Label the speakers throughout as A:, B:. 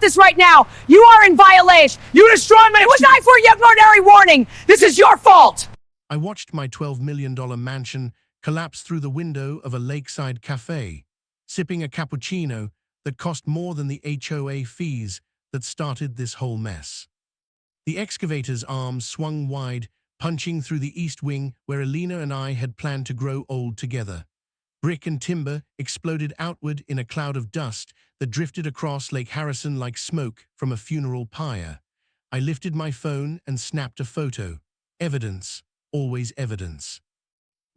A: this right now. You are in violation. You destroyed me. It was not for your ordinary warning. This is your fault.
B: I watched my $12 million mansion collapse through the window of a lakeside cafe, sipping a cappuccino that cost more than the HOA fees that started this whole mess. The excavator's arms swung wide, punching through the east wing where Alina and I had planned to grow old together. Brick and timber exploded outward in a cloud of dust that drifted across Lake Harrison like smoke from a funeral pyre. I lifted my phone and snapped a photo. Evidence, always evidence.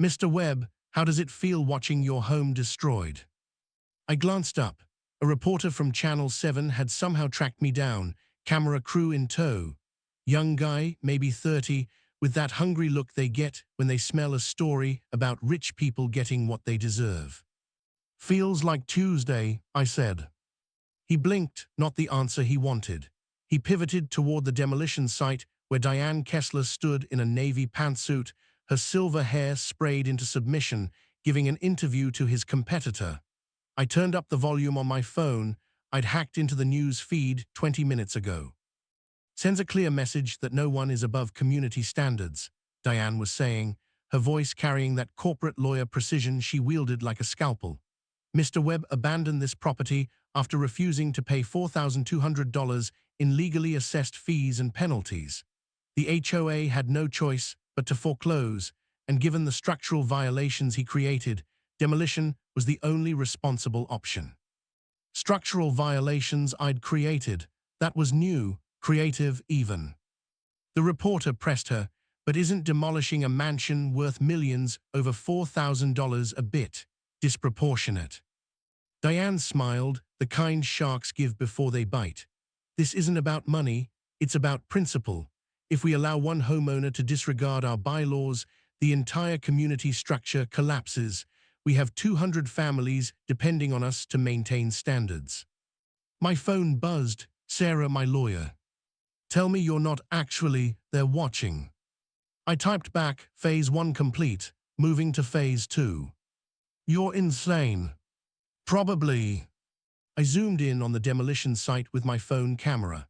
B: Mr. Webb, how does it feel watching your home destroyed? I glanced up. A reporter from Channel 7 had somehow tracked me down, camera crew in tow. Young guy, maybe 30, with that hungry look they get when they smell a story about rich people getting what they deserve. Feels like Tuesday, I said. He blinked, not the answer he wanted. He pivoted toward the demolition site where Diane Kessler stood in a navy pantsuit, her silver hair sprayed into submission, giving an interview to his competitor. I turned up the volume on my phone. I'd hacked into the news feed 20 minutes ago. Sends a clear message that no one is above community standards, Diane was saying, her voice carrying that corporate lawyer precision she wielded like a scalpel. Mr. Webb abandoned this property after refusing to pay $4,200 in legally assessed fees and penalties. The HOA had no choice but to foreclose, and given the structural violations he created, demolition was the only responsible option. Structural violations I'd created, that was new, creative even. The reporter pressed her, but isn't demolishing a mansion worth millions over $4,000 a bit disproportionate? Diane smiled, the kind sharks give before they bite. This isn't about money, it's about principle. If we allow one homeowner to disregard our bylaws, the entire community structure collapses. We have 200 families depending on us to maintain standards. My phone buzzed. Sarah, my lawyer. Tell me you're not actually there watching. I typed back, phase 1 complete, moving to phase 2. You're insane. Probably. I zoomed in on the demolition site with my phone camera.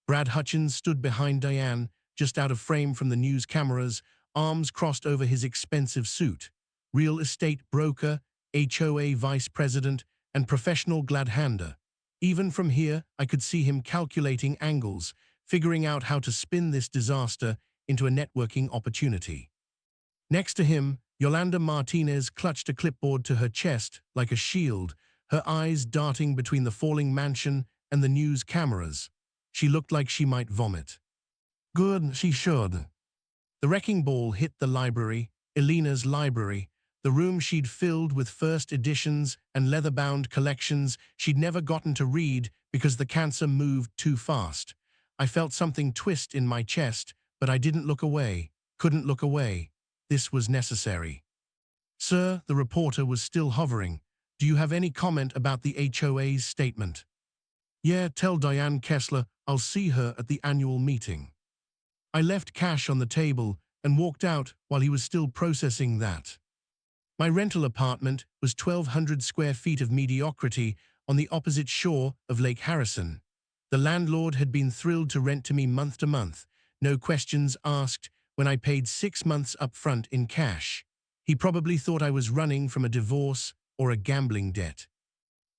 B: Brad Hutchins stood behind Diane, just out of frame from the news cameras, arms crossed over his expensive suit. Real estate broker, HOA vice president, and professional glad-hander. Even from here, I could see him calculating angles, figuring out how to spin this disaster into a networking opportunity. Next to him, Yolanda Martinez clutched a clipboard to her chest like a shield, her eyes darting between the falling mansion and the news cameras. She looked like she might vomit. Good, she should. The wrecking ball hit the library, Elena's library, the room she'd filled with first editions and leather-bound collections she'd never gotten to read because the cancer moved too fast. I felt something twist in my chest, but I didn't look away, couldn't look away. This was necessary. Sir, the reporter was still hovering. Do you have any comment about the HOA's statement? Yeah, tell Diane Kessler I'll see her at the annual meeting. I left cash on the table and walked out while he was still processing that. My rental apartment was 1,200 square feet of mediocrity on the opposite shore of Lake Harrison. The landlord had been thrilled to rent to me month to month, no questions asked, when I paid 6 months up front in cash. He probably thought I was running from a divorce or a gambling debt.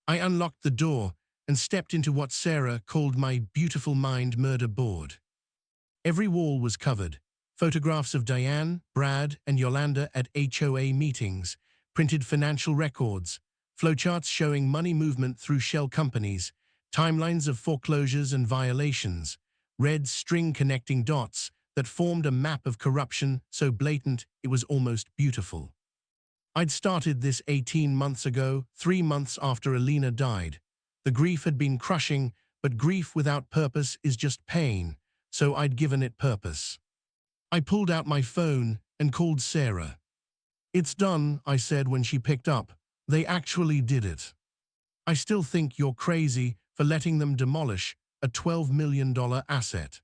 B: I unlocked the door and stepped into what Sarah called my beautiful mind murder board. Every wall was covered. Photographs of Diane, Brad, and Yolanda at HOA meetings, printed financial records, flowcharts showing money movement through shell companies, timelines of foreclosures and violations, red string connecting dots that formed a map of corruption so blatant it was almost beautiful. I'd started this 18 months ago, 3 months after Alina died. The grief had been crushing, but grief without purpose is just pain, so I'd given it purpose. I pulled out my phone and called Sarah. It's done, I said when she picked up. They actually did it. I still think you're crazy for letting them demolish a $12 million asset.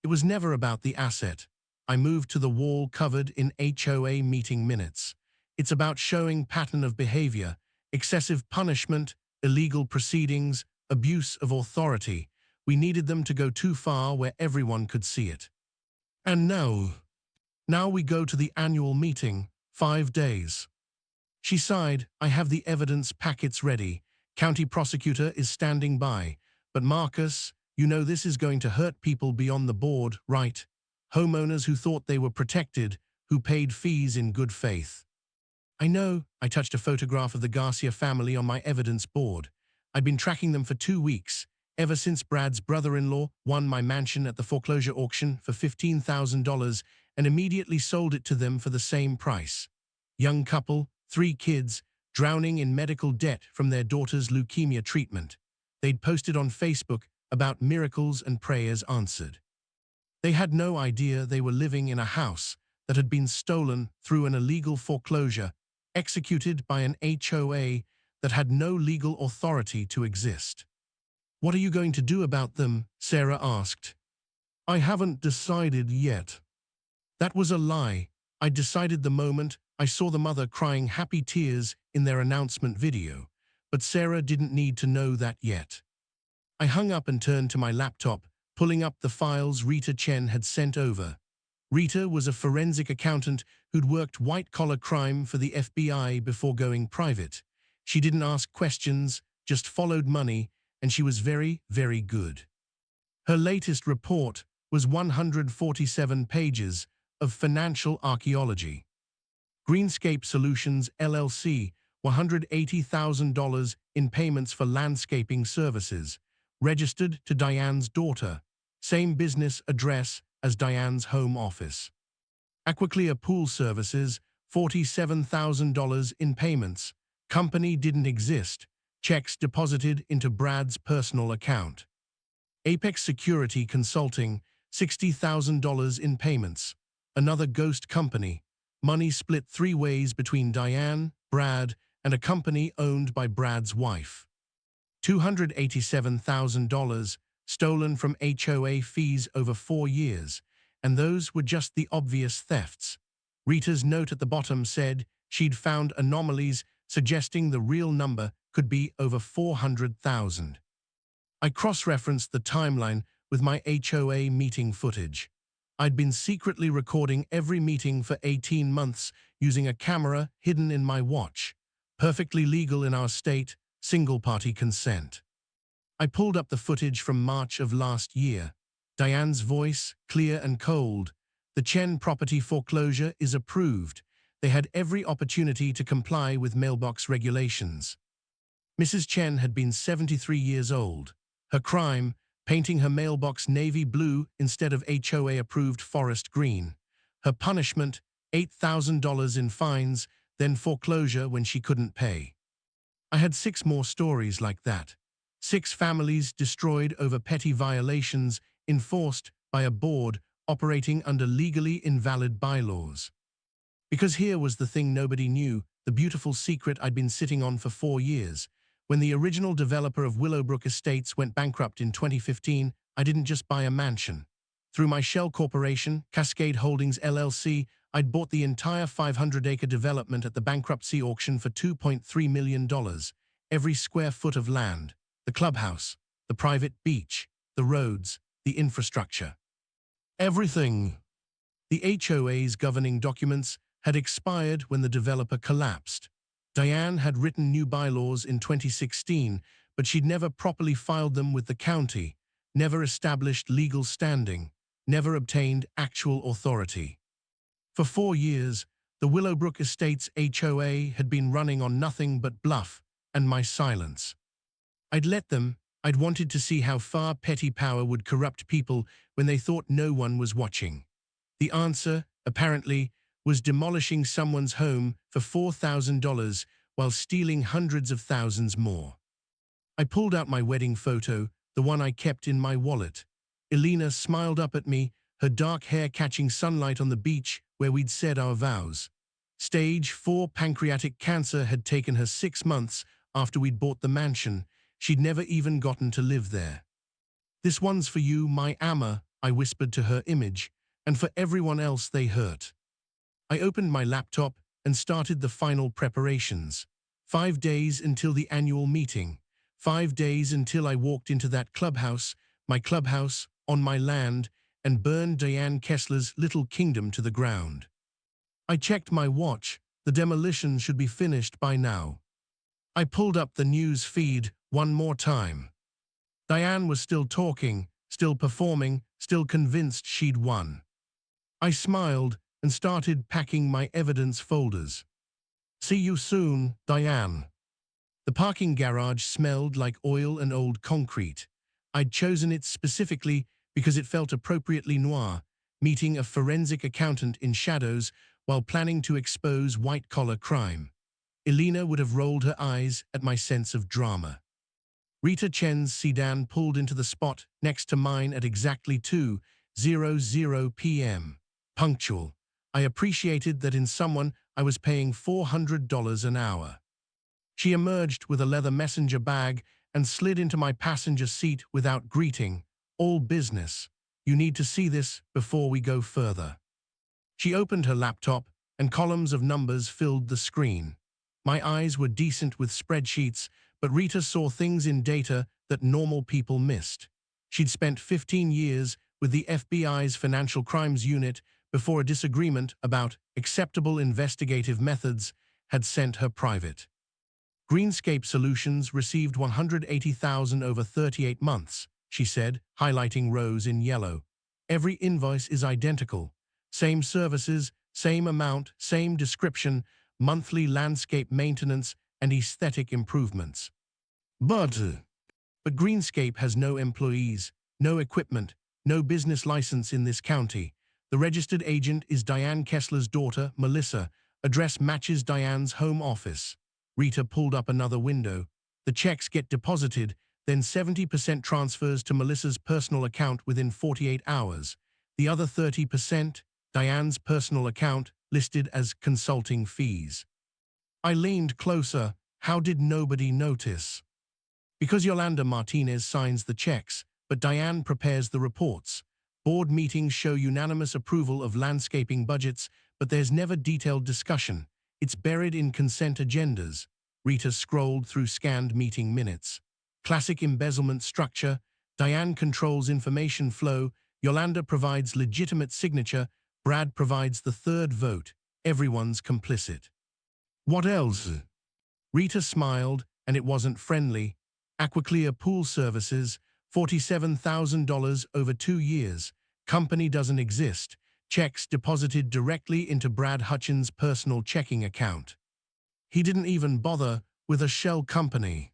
B: It was never about the asset. I moved to the wall covered in HOA meeting minutes. It's about showing pattern of behavior, excessive punishment, illegal proceedings, abuse of authority. We needed them to go too far where everyone could see it. And now we go to the annual meeting, 5 days. She sighed. I have the evidence packets ready. County prosecutor is standing by. But Marcus, you know this is going to hurt people beyond the board, right? Homeowners who thought they were protected, who paid fees in good faith. I know. I touched a photograph of the Garcia family on my evidence board. I'd been tracking them for 2 weeks, ever since Brad's brother-in-law won my mansion at the foreclosure auction for $15,000 and immediately sold it to them for the same price. Young couple, 3 kids, drowning in medical debt from their daughter's leukemia treatment. They'd posted on Facebook about miracles and prayers answered. They had no idea they were living in a house that had been stolen through an illegal foreclosure executed by an HOA that had no legal authority to exist. What are you going to do about them? Sarah asked. I haven't decided yet. That was a lie. I decided the moment I saw the mother crying happy tears in their announcement video, but Sarah didn't need to know that yet. I hung up and turned to my laptop, pulling up the files Rita Chen had sent over. Rita was a forensic accountant who'd worked white-collar crime for the FBI before going private. She didn't ask questions, just followed money, and she was very, very good. Her latest report was 147 pages of financial archaeology. Greenscape Solutions, LLC, $180,000 in payments for landscaping services, registered to Diane's daughter, same business address as Diane's home office. Aquaclear Pool Services, $47,000 in payments, company didn't exist, checks deposited into Brad's personal account. Apex Security Consulting, $60,000 in payments, another ghost company, money split 3 ways between Diane, Brad, and a company owned by Brad's wife. $287,000 stolen from HOA fees over 4 years, and those were just the obvious thefts. Rita's note at the bottom said she'd found anomalies suggesting the real number could be over 400,000. I cross-referenced the timeline with my HOA meeting footage. I'd been secretly recording every meeting for 18 months using a camera hidden in my watch. Perfectly legal in our state, single-party consent. I pulled up the footage from March of last year. Diane's voice, clear and cold. The Chen property foreclosure is approved. They had every opportunity to comply with mailbox regulations. Mrs. Chen had been 73 years old. Her crime, painting her mailbox navy blue instead of HOA-approved forest green. Her punishment, $8,000 in fines, then foreclosure when she couldn't pay. I had 6 more stories like that. 6 families destroyed over petty violations enforced by a board operating under legally invalid bylaws. Because here was the thing nobody knew, the beautiful secret I'd been sitting on for 4 years. When the original developer of Willowbrook Estates went bankrupt in 2015, I didn't just buy a mansion. Through my shell corporation, Cascade Holdings LLC, I'd bought the entire 500-acre development at the bankruptcy auction for $2.3 million. Every square foot of land, the clubhouse, the private beach, the roads, the infrastructure. Everything. The HOA's governing documents had expired when the developer collapsed. Diane had written new bylaws in 2016, but she'd never properly filed them with the county, never established legal standing, never obtained actual authority. For 4 years, the Willowbrook Estates HOA had been running on nothing but bluff and my silence. I'd let them. I'd wanted to see how far petty power would corrupt people when they thought no one was watching. The answer, apparently, was demolishing someone's home for $4,000 while stealing hundreds of thousands more. I pulled out my wedding photo, the one I kept in my wallet. Elena smiled up at me, her dark hair catching sunlight on the beach where we'd said our vows. Stage 4 pancreatic cancer had taken her 6 months after we'd bought the mansion. She'd never even gotten to live there. This one's for you, my Amma, I whispered to her image, and for everyone else they hurt. I opened my laptop and started the final preparations. 5 days until the annual meeting. 5 days until I walked into that clubhouse, my clubhouse, on my land, and burned Diane Kessler's little kingdom to the ground. I checked my watch. The demolition should be finished by now. I pulled up the news feed one more time. Diane was still talking, still performing, still convinced she'd won. I smiled and started packing my evidence folders. See you soon, Diane. The parking garage smelled like oil and old concrete. I'd chosen it specifically because it felt appropriately noir, meeting a forensic accountant in shadows while planning to expose white-collar crime. Elena would have rolled her eyes at my sense of drama. Rita Chen's sedan pulled into the spot next to mine at exactly 2:00 p.m. Punctual. I appreciated that in someone I was paying $400 an hour. She emerged with a leather messenger bag and slid into my passenger seat without greeting. All business. You need to see this before we go further. She opened her laptop, and columns of numbers filled the screen. My eyes were decent with spreadsheets, but Rita saw things in data that normal people missed. She'd spent 15 years with the FBI's Financial Crimes Unit before a disagreement about acceptable investigative methods had sent her private. Greenscape Solutions received $180,000 over 38 months, she said, highlighting rows in yellow. Every invoice is identical. Same services, same amount, same description, monthly landscape maintenance, and aesthetic improvements. But Greenscape has no employees, no equipment, no business license in this county. The registered agent is Diane Kessler's daughter, Melissa. Address matches Diane's home office. Rita pulled up another window. The checks get deposited, then 70% transfers to Melissa's personal account within 48 hours. The other 30%, Diane's personal account, listed as consulting fees. I leaned closer. How did nobody notice? Because Yolanda Martinez signs the checks, but Diane prepares the reports. Board meetings show unanimous approval of landscaping budgets, but there's never detailed discussion. It's buried in consent agendas. Rita scrolled through scanned meeting minutes. Classic embezzlement structure. Diane controls information flow. Yolanda provides legitimate signature. Brad provides the third vote. Everyone's complicit. What else? Rita smiled, and it wasn't friendly. Aquaclear Pool Services, $47,000 over 2 years. Company doesn't exist. Checks deposited directly into Brad Hutchins' personal checking account. He didn't even bother with a shell company.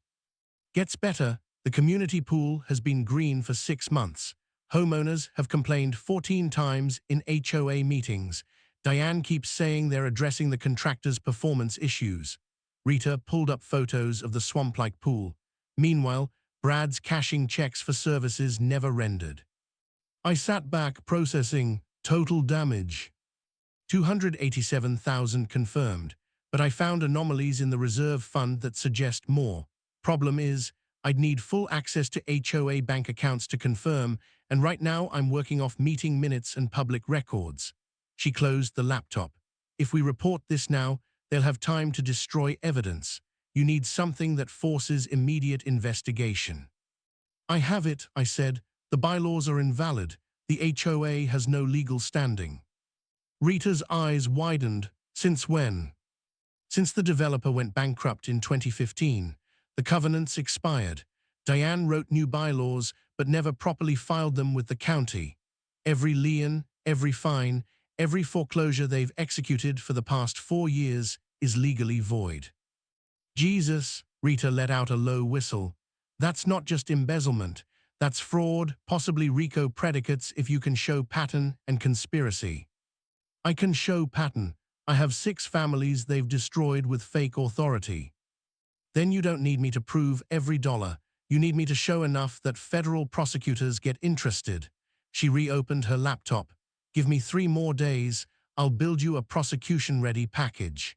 B: Gets better. The community pool has been green for 6 months. Homeowners have complained 14 times in HOA meetings. Diane keeps saying they're addressing the contractor's performance issues. Rita pulled up photos of the swamp-like pool. Meanwhile, Brad's cashing checks for services never rendered. I sat back processing. Total damage. 287,000 confirmed, but I found anomalies in the reserve fund that suggest more. Problem is, I'd need full access to HOA bank accounts to confirm, and right now I'm working off meeting minutes and public records. She closed the laptop. If we report this now, they'll have time to destroy evidence. You need something that forces immediate investigation. I have it, I said. The bylaws are invalid. The HOA has no legal standing. Rita's eyes widened. Since when? Since the developer went bankrupt in 2015. The covenants expired. Diane wrote new bylaws, but never properly filed them with the county. Every lien, every fine, every foreclosure they've executed for the past 4 years is legally void. Jesus, Rita let out a low whistle. That's not just embezzlement. That's fraud, possibly RICO predicates if you can show pattern and conspiracy. I can show pattern. I have 6 families they've destroyed with fake authority. Then you don't need me to prove every dollar. You need me to show enough that federal prosecutors get interested. She reopened her laptop. Give me 3 more days. I'll build you a prosecution-ready package.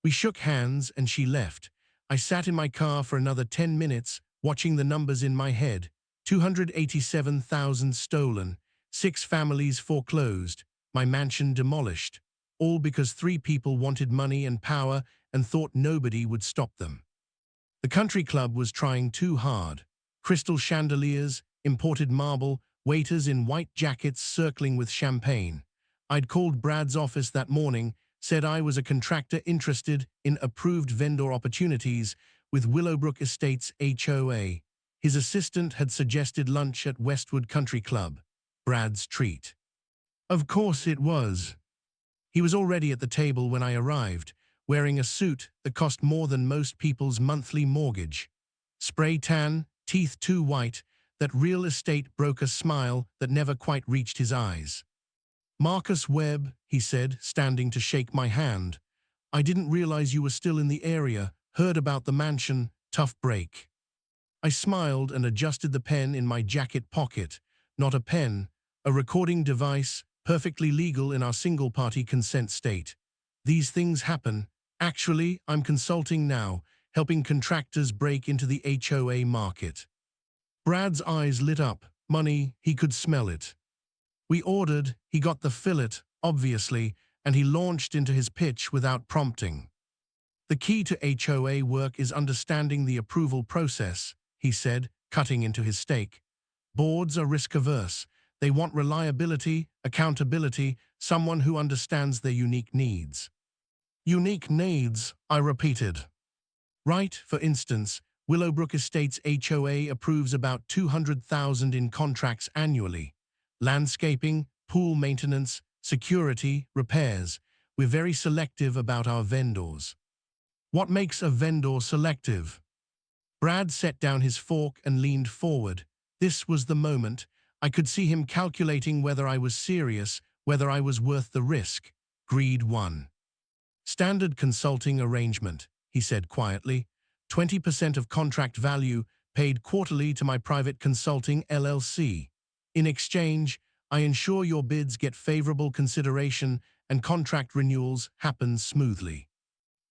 B: We shook hands and she left. I sat in my car for another 10 minutes, watching the numbers in my head. 287,000 stolen, 6 families foreclosed, my mansion demolished. All because 3 people wanted money and power and thought nobody would stop them. The country club was trying too hard. Crystal chandeliers, imported marble, waiters in white jackets circling with champagne. I'd called Brad's office that morning, said I was a contractor interested in approved vendor opportunities with Willowbrook Estates HOA. His assistant had suggested lunch at Westwood Country Club, Brad's treat. Of course it was. He was already at the table when I arrived, wearing a suit that cost more than most people's monthly mortgage. Spray tan, teeth too white, that real estate broker smile that never quite reached his eyes. "Marcus Webb," he said, standing to shake my hand. "I didn't realize you were still in the area, heard about the mansion, tough break." I smiled and adjusted the pen in my jacket pocket. Not a pen, a recording device, perfectly legal in our single-party consent state. These things happen. Actually, I'm consulting now, helping contractors break into the HOA market. Brad's eyes lit up. Money, he could smell it. We ordered, he got the fillet, obviously, and he launched into his pitch without prompting. "The key to HOA work is understanding the approval process," he said, cutting into his steak. "Boards are risk-averse. They want reliability, accountability, someone who understands their unique needs." "Unique needs," I repeated. "Right, for instance, Willowbrook Estates HOA approves about $200,000 in contracts annually. Landscaping, pool maintenance, security, repairs. We're very selective about our vendors." "What makes a vendor selective?" Brad set down his fork and leaned forward. This was the moment. I could see him calculating whether I was serious, whether I was worth the risk. Greed won. "Standard consulting arrangement," he said quietly. 20% of contract value paid quarterly to my private consulting LLC. In exchange, I ensure your bids get favorable consideration and contract renewals happen smoothly.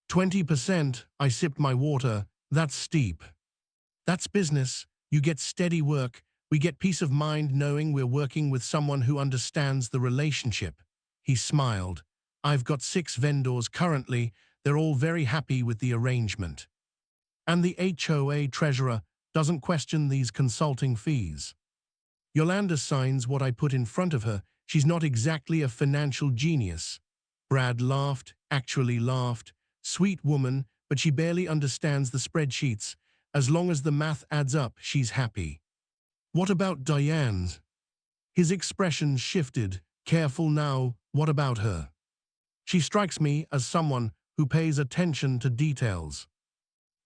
B: 20%, I sipped my water. That's steep. That's business. You get steady work. We get peace of mind knowing we're working with someone who understands the relationship. He smiled. "I've got 6 vendors currently. They're all very happy with the arrangement. And the HOA treasurer doesn't question these consulting fees." Yolanda signs what I put in front of her. She's not exactly a financial genius. Brad laughed, actually laughed. Sweet woman, but she barely understands the spreadsheets. As long as the math adds up, she's happy. "What about Diane's?" His expression shifted. "Careful now, what about her?" "She strikes me as someone who pays attention to details."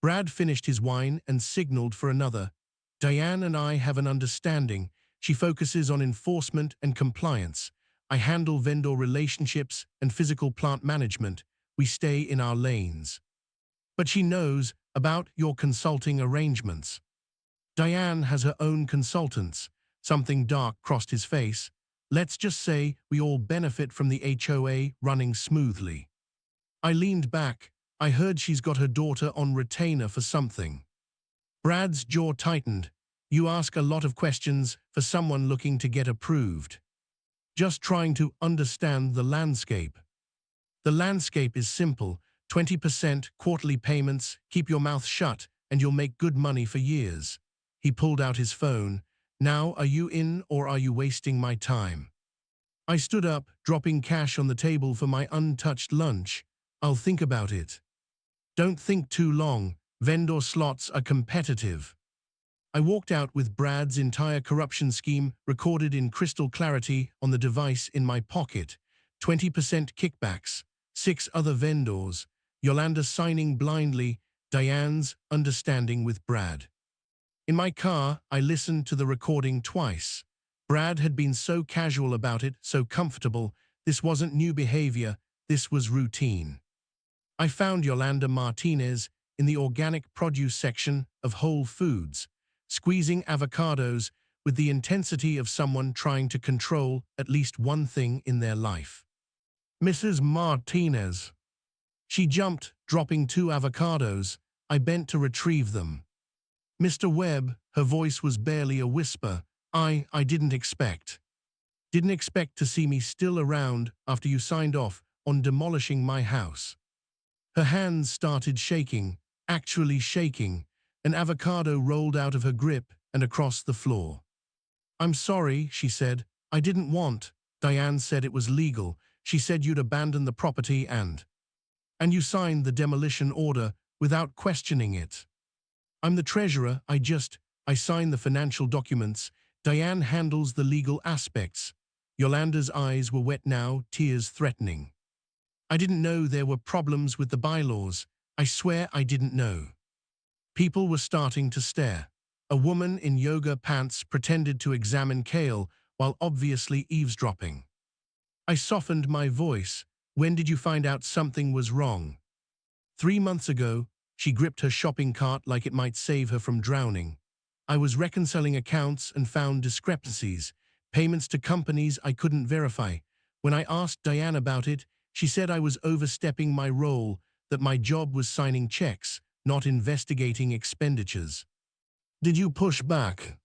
B: Brad finished his wine and signaled for another. "Diane and I have an understanding. She focuses on enforcement and compliance. I handle vendor relationships and physical plant management. We stay in our lanes. But she knows about your consulting arrangements." "Diane has her own consultants." Something dark crossed his face. "Let's just say we all benefit from the HOA running smoothly." I leaned back. "I heard she's got her daughter on retainer for something." Brad's jaw tightened. "You ask a lot of questions for someone looking to get approved." "Just trying to understand the landscape." "The landscape is simple. 20% quarterly payments, keep your mouth shut, and you'll make good money for years." He pulled out his phone. "Now, are you in or are you wasting my time?" I stood up, dropping cash on the table for my untouched lunch. "I'll think about it." "Don't think too long. Vendor slots are competitive." I walked out with Brad's entire corruption scheme recorded in crystal clarity on the device in my pocket. 20% kickbacks, 6 other vendors, Yolanda signing blindly, Diane's understanding with Brad. In my car, I listened to the recording twice. Brad had been so casual about it, so comfortable. This wasn't new behavior, this was routine. I found Yolanda Martinez in the organic produce section of Whole Foods, squeezing avocados with the intensity of someone trying to control at least one thing in their life. "Mrs. Martinez." She jumped, dropping 2 avocados. I bent to retrieve them. "Mr. Webb," her voice was barely a whisper. I didn't expect. Didn't expect to see me still around after you signed off on demolishing my house." Her hands started shaking, actually shaking. An avocado rolled out of her grip and across the floor. I'm sorry, she said. I didn't want. Diane said it was legal. She said you'd abandon the property and you signed the demolition order without questioning it. I'm the treasurer. I sign the financial documents. Diane handles the legal aspects. Yolanda's eyes were wet now, tears threatening. I didn't know there were problems with the bylaws. I swear I didn't know. People were starting to stare. A woman in yoga pants pretended to examine Kale while obviously eavesdropping. I softened my voice. When did you find out something was wrong? 3 months ago. She gripped her shopping cart like it might save her from drowning. I was reconciling accounts and found discrepancies, payments to companies I couldn't verify. When I asked Diane about it, she said I was overstepping my role, that my job was signing checks, not investigating expenditures. Did you push back?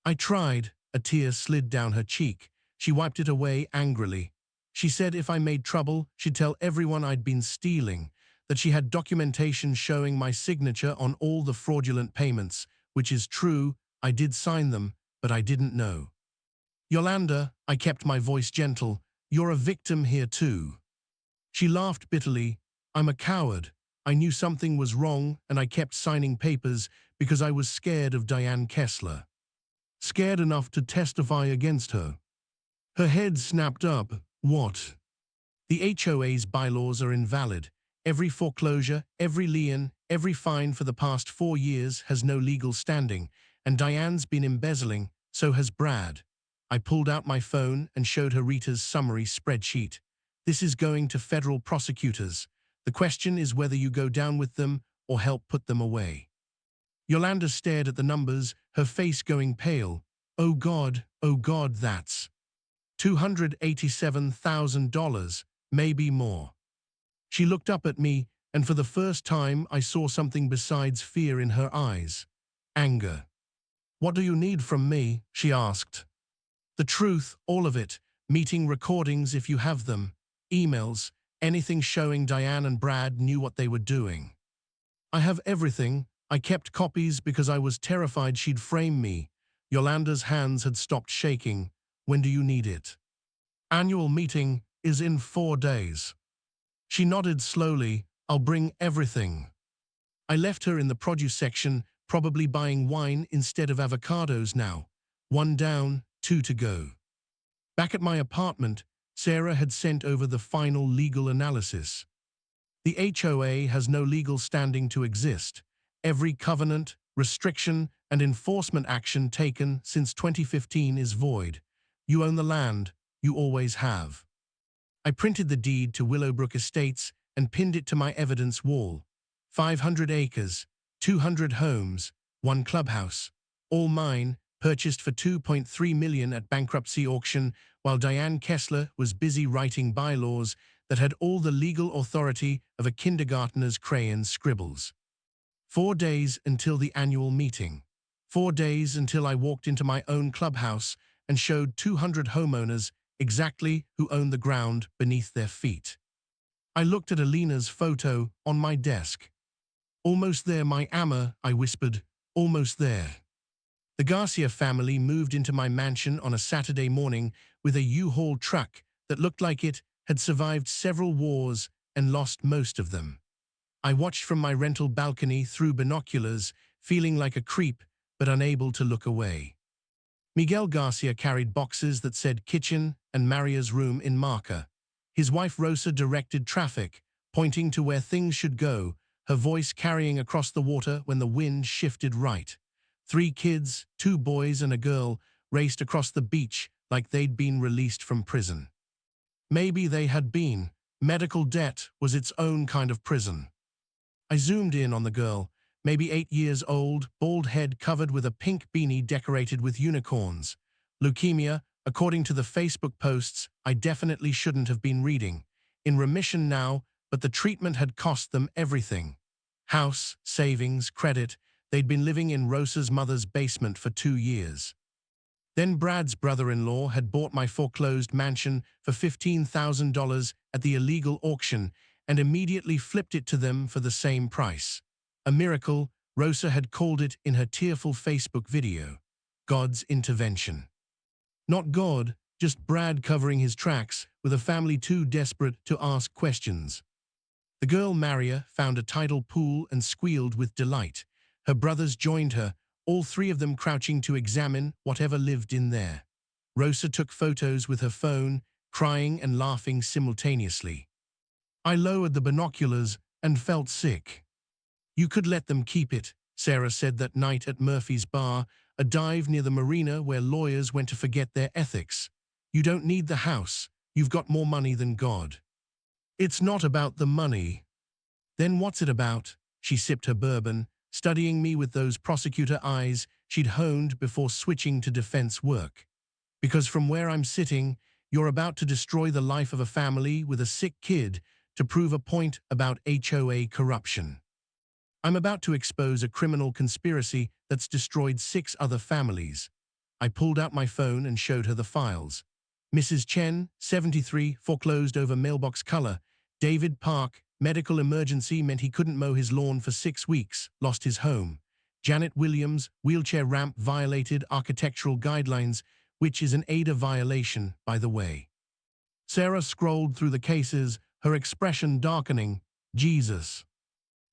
B: I tried. A tear slid down her cheek. She wiped it away angrily. She said if I made trouble, she'd tell everyone I'd been stealing, that she had documentation showing my signature on all the fraudulent payments, which is true. I did sign them, but I didn't know. Yolanda, I kept my voice gentle, you're a victim here too. She laughed bitterly. I'm a coward. I knew something was wrong and I kept signing papers because I was scared of Diane Kessler. Scared enough to testify against her. Her head snapped up. What? The HOA's bylaws are invalid. Every foreclosure, every lien, every fine for the past 4 years has no legal standing, and Diane's been embezzling, so has Brad. I pulled out my phone and showed her Rita's summary spreadsheet. This is going to federal prosecutors. The question is whether you go down with them or help put them away. Yolanda stared at the numbers, her face going pale. Oh God, that's $287,000, maybe more. She looked up at me, and for the first time I saw something besides fear in her eyes. Anger. What do you need from me? She asked. The truth, all of it, meeting recordings if you have them, emails, anything showing Diane and Brad knew what they were doing. I have everything. I kept copies because I was terrified she'd frame me. Yolanda's hands had stopped shaking. When do you need it? Annual meeting is in 4 days. She nodded slowly. I'll bring everything. I left her in the produce section, probably buying wine instead of avocados now. 1 down, 2 to go. Back at my apartment, Sarah had sent over the final legal analysis. The HOA has no legal standing to exist. Every covenant, restriction, and enforcement action taken since 2015 is void. You own the land. You always have. I printed the deed to Willowbrook Estates and pinned it to my evidence wall. 500 acres, 200 homes, 1 clubhouse. All mine, purchased for $2.3 million at bankruptcy auction, while Diane Kessler was busy writing bylaws that had all the legal authority of a kindergartner's crayon scribbles. 4 days until the annual meeting. 4 days until I walked into my own clubhouse and showed 200 homeowners exactly who owned the ground beneath their feet. I looked at Alina's photo on my desk. Almost there, my Amma, I whispered. Almost there. The Garcia family moved into my mansion on a Saturday morning with a U-Haul truck that looked like it had survived several wars and lost most of them. I watched from my rental balcony through binoculars, feeling like a creep but unable to look away. Miguel Garcia carried boxes that said kitchen and Maria's room in marker. His wife Rosa directed traffic, pointing to where things should go, her voice carrying across the water when the wind shifted right. 3 kids, 2 boys and a girl, raced across the beach like they'd been released from prison. Maybe they had been. Medical debt was its own kind of prison. I zoomed in on the girl, maybe 8 years old, bald head covered with a pink beanie decorated with unicorns. Leukemia, according to the Facebook posts I definitely shouldn't have been reading. In remission now, but the treatment had cost them everything. House, savings, credit. They'd been living in Rosa's mother's basement for 2 years. Then Brad's brother-in-law had bought my foreclosed mansion for $15,000 at the illegal auction and immediately flipped it to them for the same price. A miracle, Rosa had called it in her tearful Facebook video. God's intervention. Not God, just Brad covering his tracks, with a family too desperate to ask questions. The girl, Maria, found a tidal pool and squealed with delight. Her brothers joined her, all three of them crouching to examine whatever lived in there. Rosa took photos with her phone, crying and laughing simultaneously. I lowered the binoculars and felt sick. You could let them keep it, Sarah said that night at Murphy's Bar, a dive near the marina where lawyers went to forget their ethics. You don't need the house. You've got more money than God. It's not about the money. Then what's it about? She sipped her bourbon, studying me with those prosecutor eyes she'd honed before switching to defense work. Because from where I'm sitting, you're about to destroy the life of a family with a sick kid to prove a point about HOA corruption. I'm about to expose a criminal conspiracy that's destroyed 6 other families. I pulled out my phone and showed her the files. Mrs. Chen, 73, foreclosed over mailbox color. David Park, medical emergency meant he couldn't mow his lawn for 6 weeks, lost his home. Janet Williams, wheelchair ramp violated architectural guidelines, which is an ADA violation, by the way. Sarah scrolled through the cases, her expression darkening. Jesus.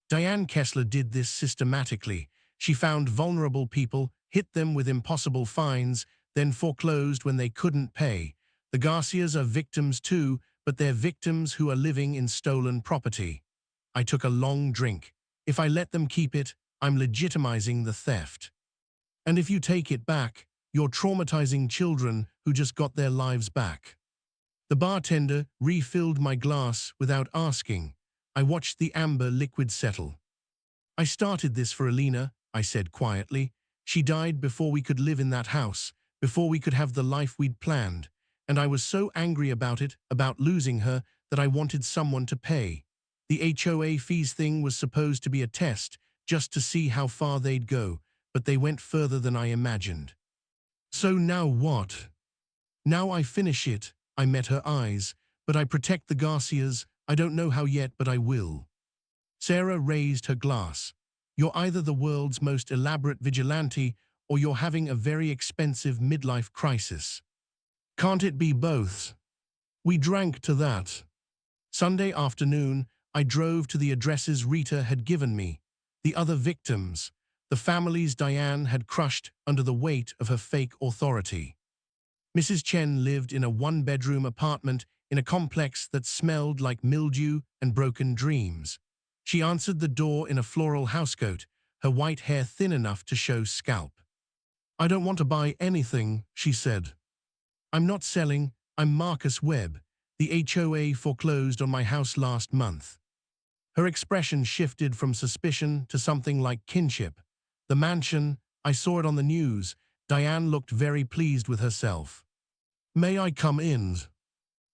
B: Diane Kessler did this systematically. She found vulnerable people, hit them with impossible fines, then foreclosed when they couldn't pay. The Garcias are victims too, but they're victims who are living in stolen property. I took a long drink. If I let them keep it, I'm legitimizing the theft. And if you take it back, you're traumatizing children who just got their lives back. The bartender refilled my glass without asking. I watched the amber liquid settle. I started this for Alina, I said quietly. She died before we could live in that house, before we could have the life we'd planned. And I was so angry about it, about losing her, that I wanted someone to pay. The HOA fees thing was supposed to be a test, just to see how far they'd go, but they went further than I imagined. So now what? Now I finish it. I met her eyes, but I protect the Garcias. I don't know how yet, but I will. Sarah raised her glass. You're either the world's most elaborate vigilante, or you're having a very expensive midlife crisis. Can't it be both? We drank to that. Sunday afternoon, I drove to the addresses Rita had given me. The other victims, the families Diane had crushed under the weight of her fake authority. Mrs. Chen lived in a 1-bedroom apartment in a complex that smelled like mildew and broken dreams. She answered the door in a floral housecoat, her white hair thin enough to show scalp. I don't want to buy anything, she said. I'm not selling, I'm Marcus Webb. The HOA foreclosed on my house last month. Her expression shifted from suspicion to something like kinship. The mansion, I saw it on the news. Diane looked very pleased with herself. May I come in?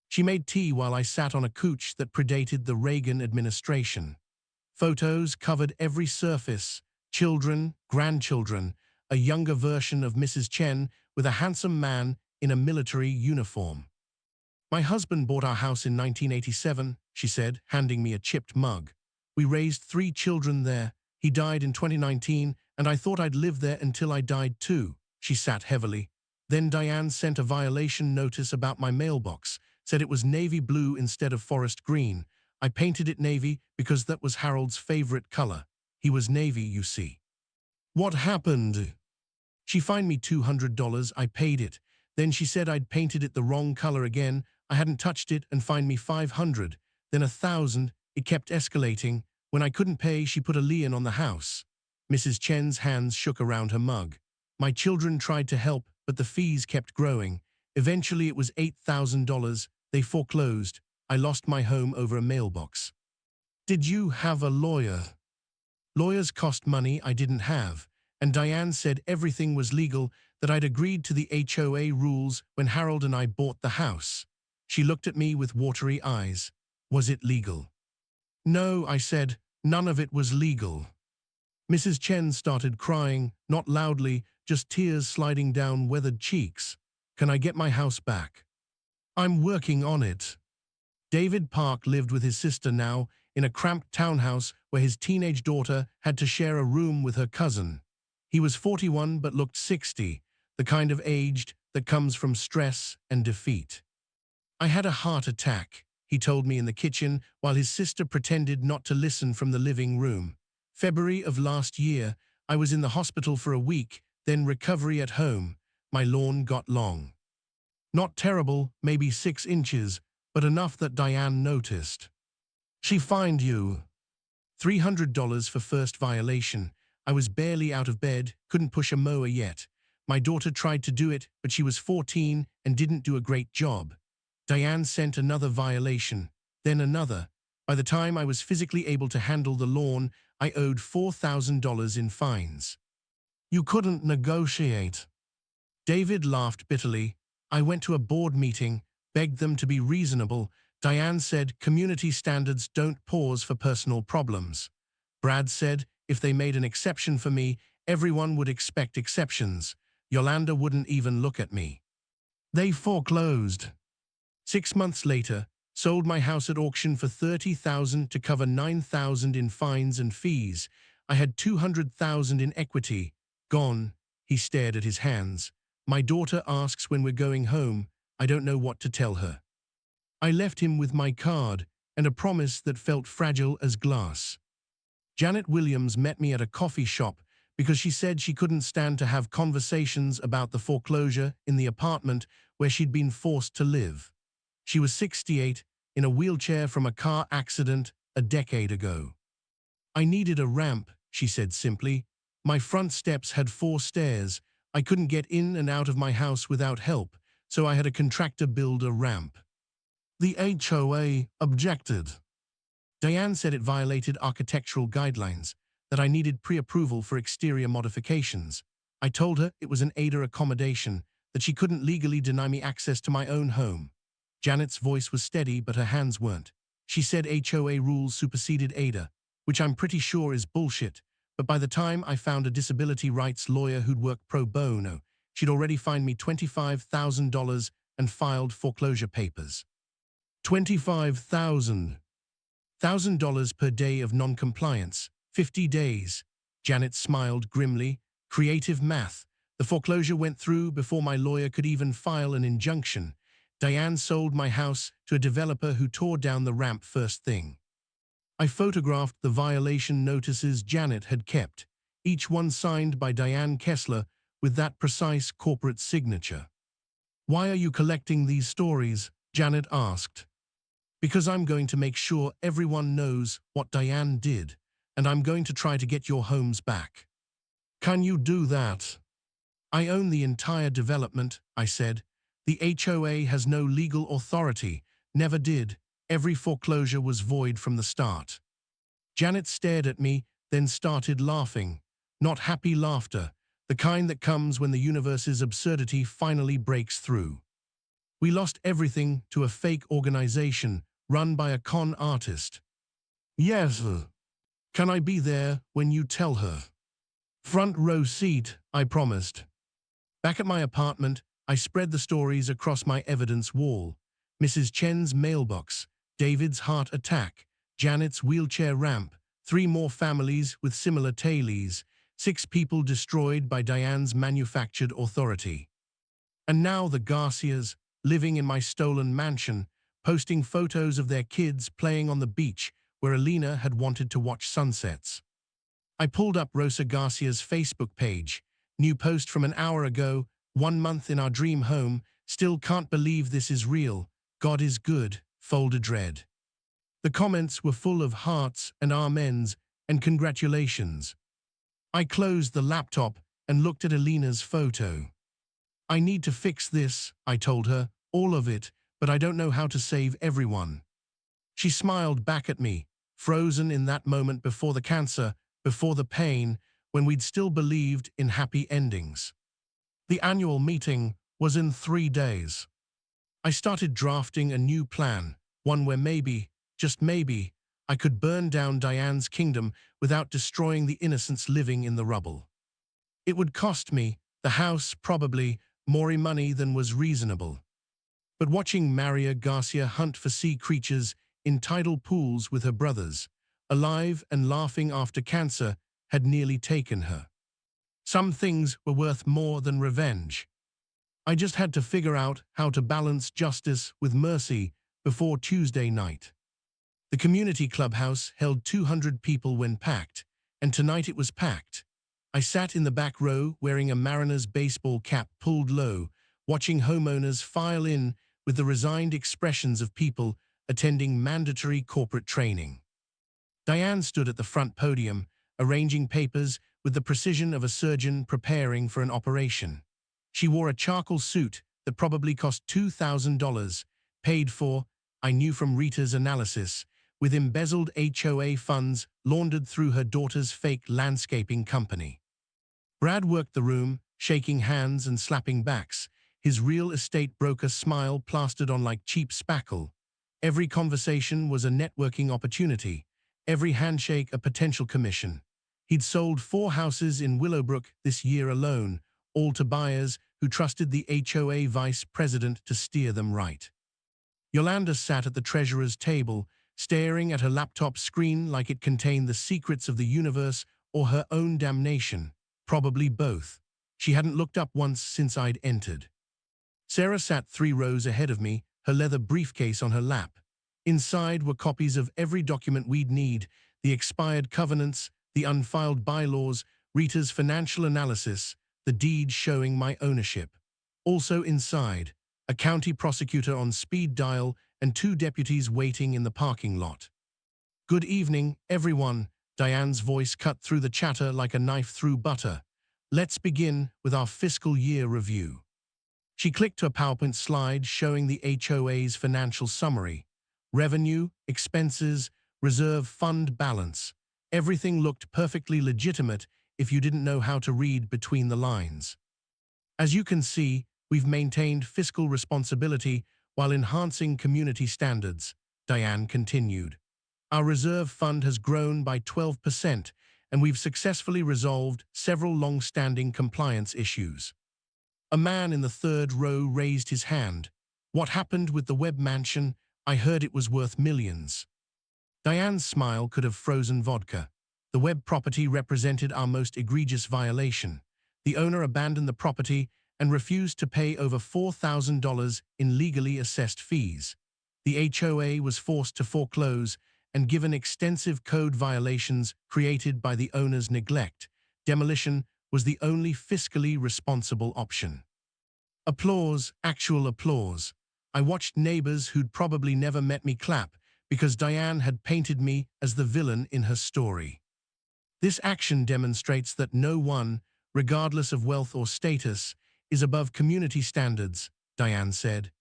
B: She made tea while I sat on a couch that predated the Reagan administration. Photos covered every surface, children, grandchildren, a younger version of Mrs. Chen with a handsome man in a military uniform. My husband bought our house in 1987, she said, handing me a chipped mug. We raised 3 children there. He died in 2019, and I thought I'd live there until I died too. She sat heavily. Then Diane sent a violation notice about my mailbox, said it was navy blue instead of forest green. I painted it navy because that was Harold's favorite color. He was navy, you see. What happened? She fined me $200. I paid it. Then she said I'd painted it the wrong color again. I hadn't touched it and fined me $500. Then $1,000. It kept escalating. When I couldn't pay, she put a lien on the house. Mrs. Chen's hands shook around her mug. My children tried to help, but the fees kept growing. Eventually it was $8,000. They foreclosed. I lost my home over a mailbox. Did you have a lawyer? Lawyers cost money I didn't have, and Diane said everything was legal, that I'd agreed to the HOA rules when Harold and I bought the house. She looked at me with watery eyes. Was it legal? No, I said, none of it was legal. Mrs. Chen started crying, not loudly, just tears sliding down weathered cheeks. Can I get my house back? I'm working on it. David Park lived with his sister now, in a cramped townhouse where his teenage daughter had to share a room with her cousin. He was 41 but looked 60, the kind of aged, that comes from stress and defeat. I had a heart attack, he told me in the kitchen while his sister pretended not to listen from the living room. February of last year, I was in the hospital for a week, then recovery at home. My lawn got long. Not terrible, maybe 6 inches, but enough that Diane noticed. She fined you $300 for first violation. I was barely out of bed, couldn't push a mower yet. My daughter tried to do it, but she was 14 and didn't do a great job. Diane sent another violation, then another. By the time I was physically able to handle the lawn, I owed $4,000 in fines. You couldn't negotiate. David laughed bitterly. I went to a board meeting, begged them to be reasonable. Diane said community standards don't pause for personal problems. Brad said if they made an exception for me, everyone would expect exceptions. Yolanda wouldn't even look at me. They foreclosed. 6 months later, sold my house at auction for $30,000 to cover $9,000 in fines and fees. I had $200,000 in equity. Gone. He stared at his hands. My daughter asks when we're going home. I don't know what to tell her. I left him with my card and a promise that felt fragile as glass. Janet Williams met me at a coffee shop because she said she couldn't stand to have conversations about the foreclosure in the apartment where she'd been forced to live. She was 68, in a wheelchair from a car accident a decade ago. I needed a ramp, she said simply. My front steps had 4 stairs. I couldn't get in and out of my house without help, so I had a contractor build a ramp. The HOA objected. Diane said it violated architectural guidelines, that I needed pre-approval for exterior modifications. I told her it was an ADA accommodation, that she couldn't legally deny me access to my own home. Janet's voice was steady, but her hands weren't. She said HOA rules superseded ADA, which I'm pretty sure is bullshit, but by the time I found a disability rights lawyer who'd worked pro bono, she'd already fined me $25,000 and filed foreclosure papers. $25,000. $1,000 per day of non-compliance, 50 days. Janet smiled grimly. Creative math. The foreclosure went through before my lawyer could even file an injunction. Diane sold my house to a developer who tore down the ramp first thing. I photographed the violation notices Janet had kept, each one signed by Diane Kessler with that precise corporate signature. Why are you collecting these stories? Janet asked. Because I'm going to make sure everyone knows what Diane did, and I'm going to try to get your homes back. Can you do that? I own the entire development, I said. The HOA has no legal authority, never did. Every foreclosure was void from the start. Janet stared at me, then started laughing. Not happy laughter, the kind that comes when the universe's absurdity finally breaks through. We lost everything to a fake organization run by a con artist. Yes. Can I be there when you tell her? Front row seat, I promised. Back at my apartment, I spread the stories across my evidence wall. Mrs. Chen's mailbox, David's heart attack, Janet's wheelchair ramp, 3 more families with similar tailies, 6 people destroyed by Diane's manufactured authority. And now the Garcias, living in my stolen mansion, posting photos of their kids playing on the beach where Alina had wanted to watch sunsets. I pulled up Rosa Garcia's Facebook page. New post from an hour ago, 1 month in our dream home, still can't believe this is real. God is good, folder dread. The comments were full of hearts and amens and congratulations. I closed the laptop and looked at Alina's photo. I need to fix this, I told her, all of it, but I don't know how to save everyone. She smiled back at me, frozen in that moment before the cancer, before the pain, when we'd still believed in happy endings. The annual meeting was in 3 days. I started drafting a new plan, one where maybe, just maybe, I could burn down Diane's kingdom without destroying the innocents living in the rubble. It would cost me, the house probably, more money than was reasonable. But watching Maria Garcia hunt for sea creatures in tidal pools with her brothers, alive and laughing after cancer, had nearly taken her. Some things were worth more than revenge. I just had to figure out how to balance justice with mercy before Tuesday night. The community clubhouse held 200 people when packed, and tonight it was packed. I sat in the back row wearing a Mariners baseball cap pulled low, watching homeowners file in with the resigned expressions of people attending mandatory corporate training. Diane stood at the front podium, arranging papers with the precision of a surgeon preparing for an operation. She wore a charcoal suit that probably cost $2,000, paid for, I knew from Rita's analysis, with embezzled HOA funds laundered through her daughter's fake landscaping company. Brad worked the room, shaking hands and slapping backs, his real estate broker smile plastered on like cheap spackle. Every conversation was a networking opportunity, every handshake a potential commission. He'd sold 4 houses in Willowbrook this year alone, all to buyers who trusted the HOA vice president to steer them right. Yolanda sat at the treasurer's table, staring at her laptop screen like it contained the secrets of the universe or her own damnation, probably both. She hadn't looked up once since I'd entered. Sarah sat 3 rows ahead of me, her leather briefcase on her lap. Inside were copies of every document we'd need, the expired covenants, the unfiled bylaws, Rita's financial analysis, the deed showing my ownership. Also inside, a county prosecutor on speed dial and 2 deputies waiting in the parking lot. "Good evening, everyone," Diane's voice cut through the chatter like a knife through butter. "Let's begin with our fiscal year review." She clicked to a PowerPoint slide showing the HOA's financial summary. Revenue, expenses, reserve fund balance. Everything looked perfectly legitimate if you didn't know how to read between the lines. "As you can see, we've maintained fiscal responsibility while enhancing community standards," Diane continued. "Our reserve fund has grown by 12%, and we've successfully resolved several long-standing compliance issues." A man in the 3rd row raised his hand. "What happened with the Webb mansion? I heard it was worth millions." Diane's smile could have frozen vodka. The Webb property represented our most egregious violation. The owner abandoned the property and refused to pay over $4,000 in legally assessed fees. The HOA was forced to foreclose, and given extensive code violations created by the owner's neglect, demolition was the only fiscally responsible option. Applause, actual applause. I watched neighbors who'd probably never met me clap because Diane had painted me as the villain in her story. "This action demonstrates that no one, regardless of wealth or status, is above community standards," Diane said.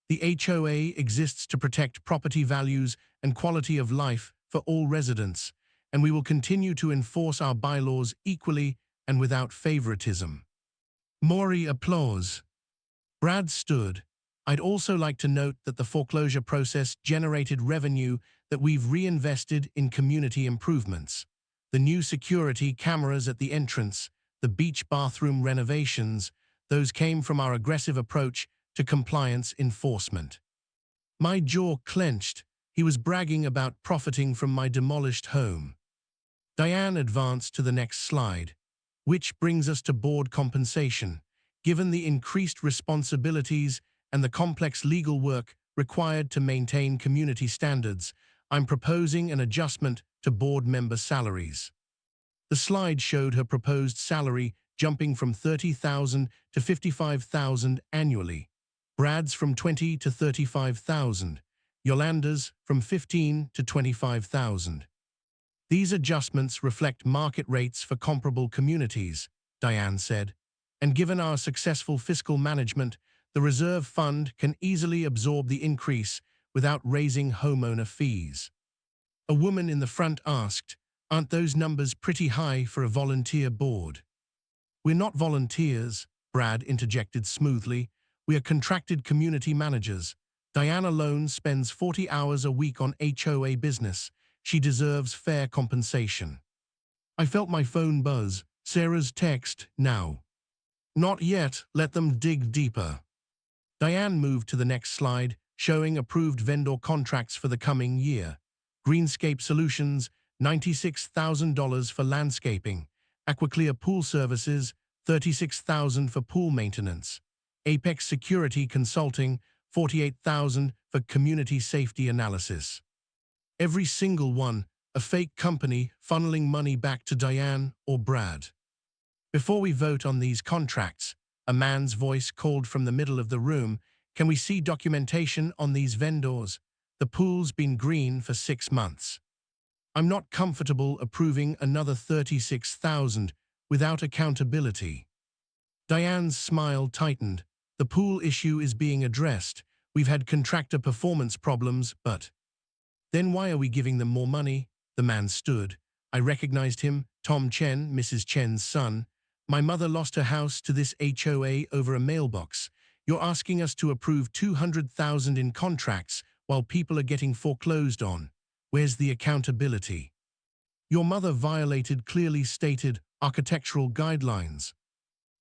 B: "The HOA exists to protect property values and quality of life for all residents, and we will continue to enforce our bylaws equally and without favoritism." More applause. Brad stood. "I'd also like to note that the foreclosure process generated revenue that we've reinvested in community improvements. The new security cameras at the entrance, the beach bathroom renovations, those came from our aggressive approach to compliance enforcement." My jaw clenched. He was bragging about profiting from my demolished home. Diane advanced to the next slide. "Which brings us to board compensation. Given the increased responsibilities and the complex legal work required to maintain community standards, I'm proposing an adjustment to board member salaries." The slide showed her proposed salary jumping from $30,000 to $55,000 annually. Brad's from $20,000 to $35,000. Yolanda's from $15,000 to $25,000. "These adjustments reflect market rates for comparable communities," Diane said. "And given our successful fiscal management, the reserve fund can easily absorb the increase without raising homeowner fees." A woman in the front asked, "Aren't those numbers pretty high for a volunteer board?" "We're not volunteers," Brad interjected smoothly. "We are contracted community managers. Diane alone spends 40 hours a week on HOA business. She deserves fair compensation." I felt my phone buzz. Sarah's text, "Now." "Not yet, let them dig deeper." Diane moved to the next slide, showing approved vendor contracts for the coming year. Greenscape Solutions, $96,000 for landscaping. Aquaclear Pool Services, $36,000 for pool maintenance. Apex Security Consulting, $48,000 for community safety analysis. Every single one, a fake company funneling money back to Diane or Brad. Before we vote on these contracts, a man's voice called from the middle of the room, can we see documentation on these vendors? The pool's been green for 6 months. I'm not comfortable approving another $36,000 without accountability. Diane's smile tightened. The pool issue is being addressed. We've had contractor performance problems, but... Then why are we giving them more money? The man stood. I recognized him, Tom Chen, Mrs. Chen's son. My mother lost her house to this HOA over a mailbox. You're asking us to approve $200,000 in contracts while people are getting foreclosed on. Where's the accountability? Your mother violated clearly stated architectural guidelines.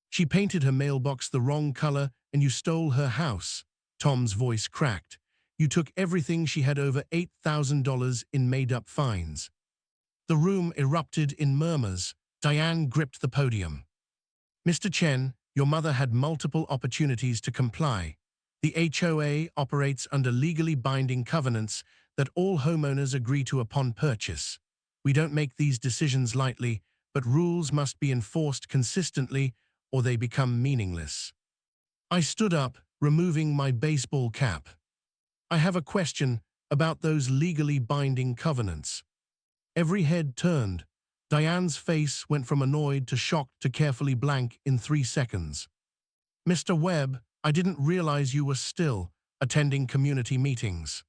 B: She painted her mailbox the wrong color and you stole her house. Tom's voice cracked. You took everything she had over $8,000 in made-up fines. The room erupted in murmurs. Diane gripped the podium. Mr. Chen, your mother had multiple opportunities to comply. The HOA operates under legally binding covenants that all homeowners agree to upon purchase. We don't make these decisions lightly, but rules must be enforced consistently or they become meaningless. I stood up, removing my baseball cap. I have a question about those legally binding covenants. Every head turned. Diane's face went from annoyed to shocked to carefully blank in 3 seconds. Mr. Webb, I didn't realize you were still attending community meetings.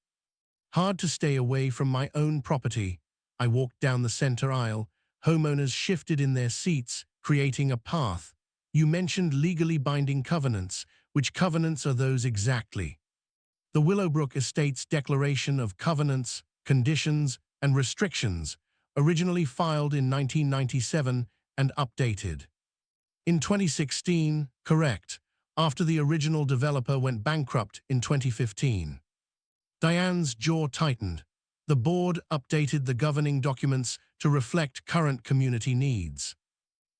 B: Hard to stay away from my own property. I walked down the center aisle. Homeowners shifted in their seats, creating a path. You mentioned legally binding covenants. Which covenants are those exactly? The Willowbrook Estates Declaration of Covenants, Conditions, and Restrictions, originally filed in 1997 and updated. In 2016, correct, after the original developer went bankrupt in 2015. Diane's jaw tightened. The board updated the governing documents to reflect current community needs.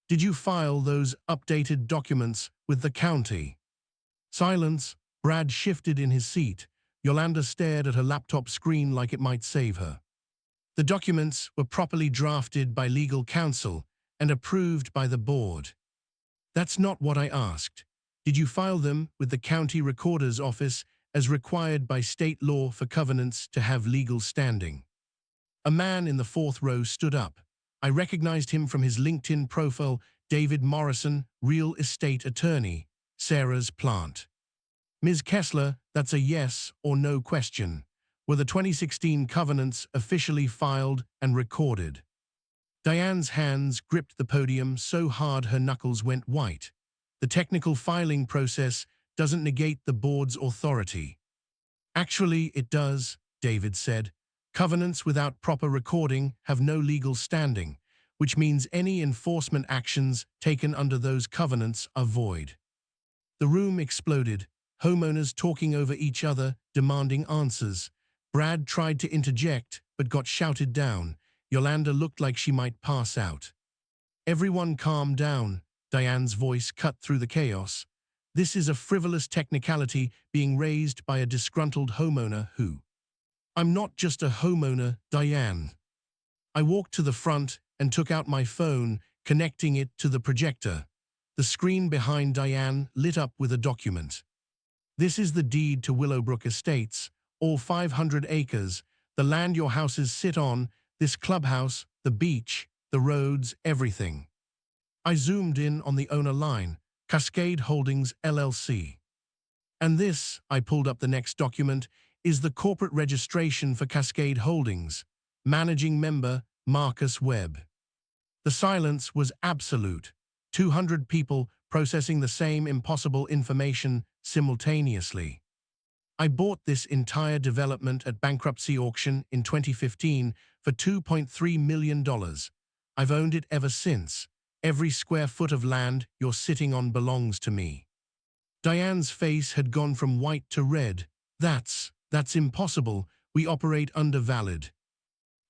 B: Did you file those updated documents with the county? Silence. Brad shifted in his seat. Yolanda stared at her laptop screen like it might save her. The documents were properly drafted by legal counsel and approved by the board. That's not what I asked. Did you file them with the county recorder's office as required by state law for covenants to have legal standing? A man in the 4th row stood up. I recognized him from his LinkedIn profile, David Morrison, real estate attorney, Sarah's Plant. Ms. Kessler, that's a yes or no question. Were the 2016 covenants officially filed and recorded? Diane's hands gripped the podium so hard her knuckles went white. The technical filing process doesn't negate the board's authority. Actually, it does, David said. Covenants without proper recording have no legal standing, which means any enforcement actions taken under those covenants are void. The room exploded. Homeowners talking over each other, demanding answers. Brad tried to interject, but got shouted down. Yolanda looked like she might pass out. Everyone calm down, Diane's voice cut through the chaos. This is a frivolous technicality being raised by a disgruntled homeowner who... I'm not just a homeowner, Diane. I walked to the front and took out my phone, connecting it to the projector. The screen behind Diane lit up with a document. This is the deed to Willowbrook Estates, all 500 acres, the land your houses sit on, this clubhouse, the beach, the roads, everything. I zoomed in on the owner line, Cascade Holdings, LLC. And this, I pulled up the next document, is the corporate registration for Cascade Holdings, managing member Marcus Webb. The silence was absolute. 200 people processing the same impossible information simultaneously. I bought this entire development at bankruptcy auction in 2015 for $2.3 million. I've owned it ever since. Every square foot of land you're sitting on belongs to me. Diane's face had gone from white to red. That's impossible. We operate under valid.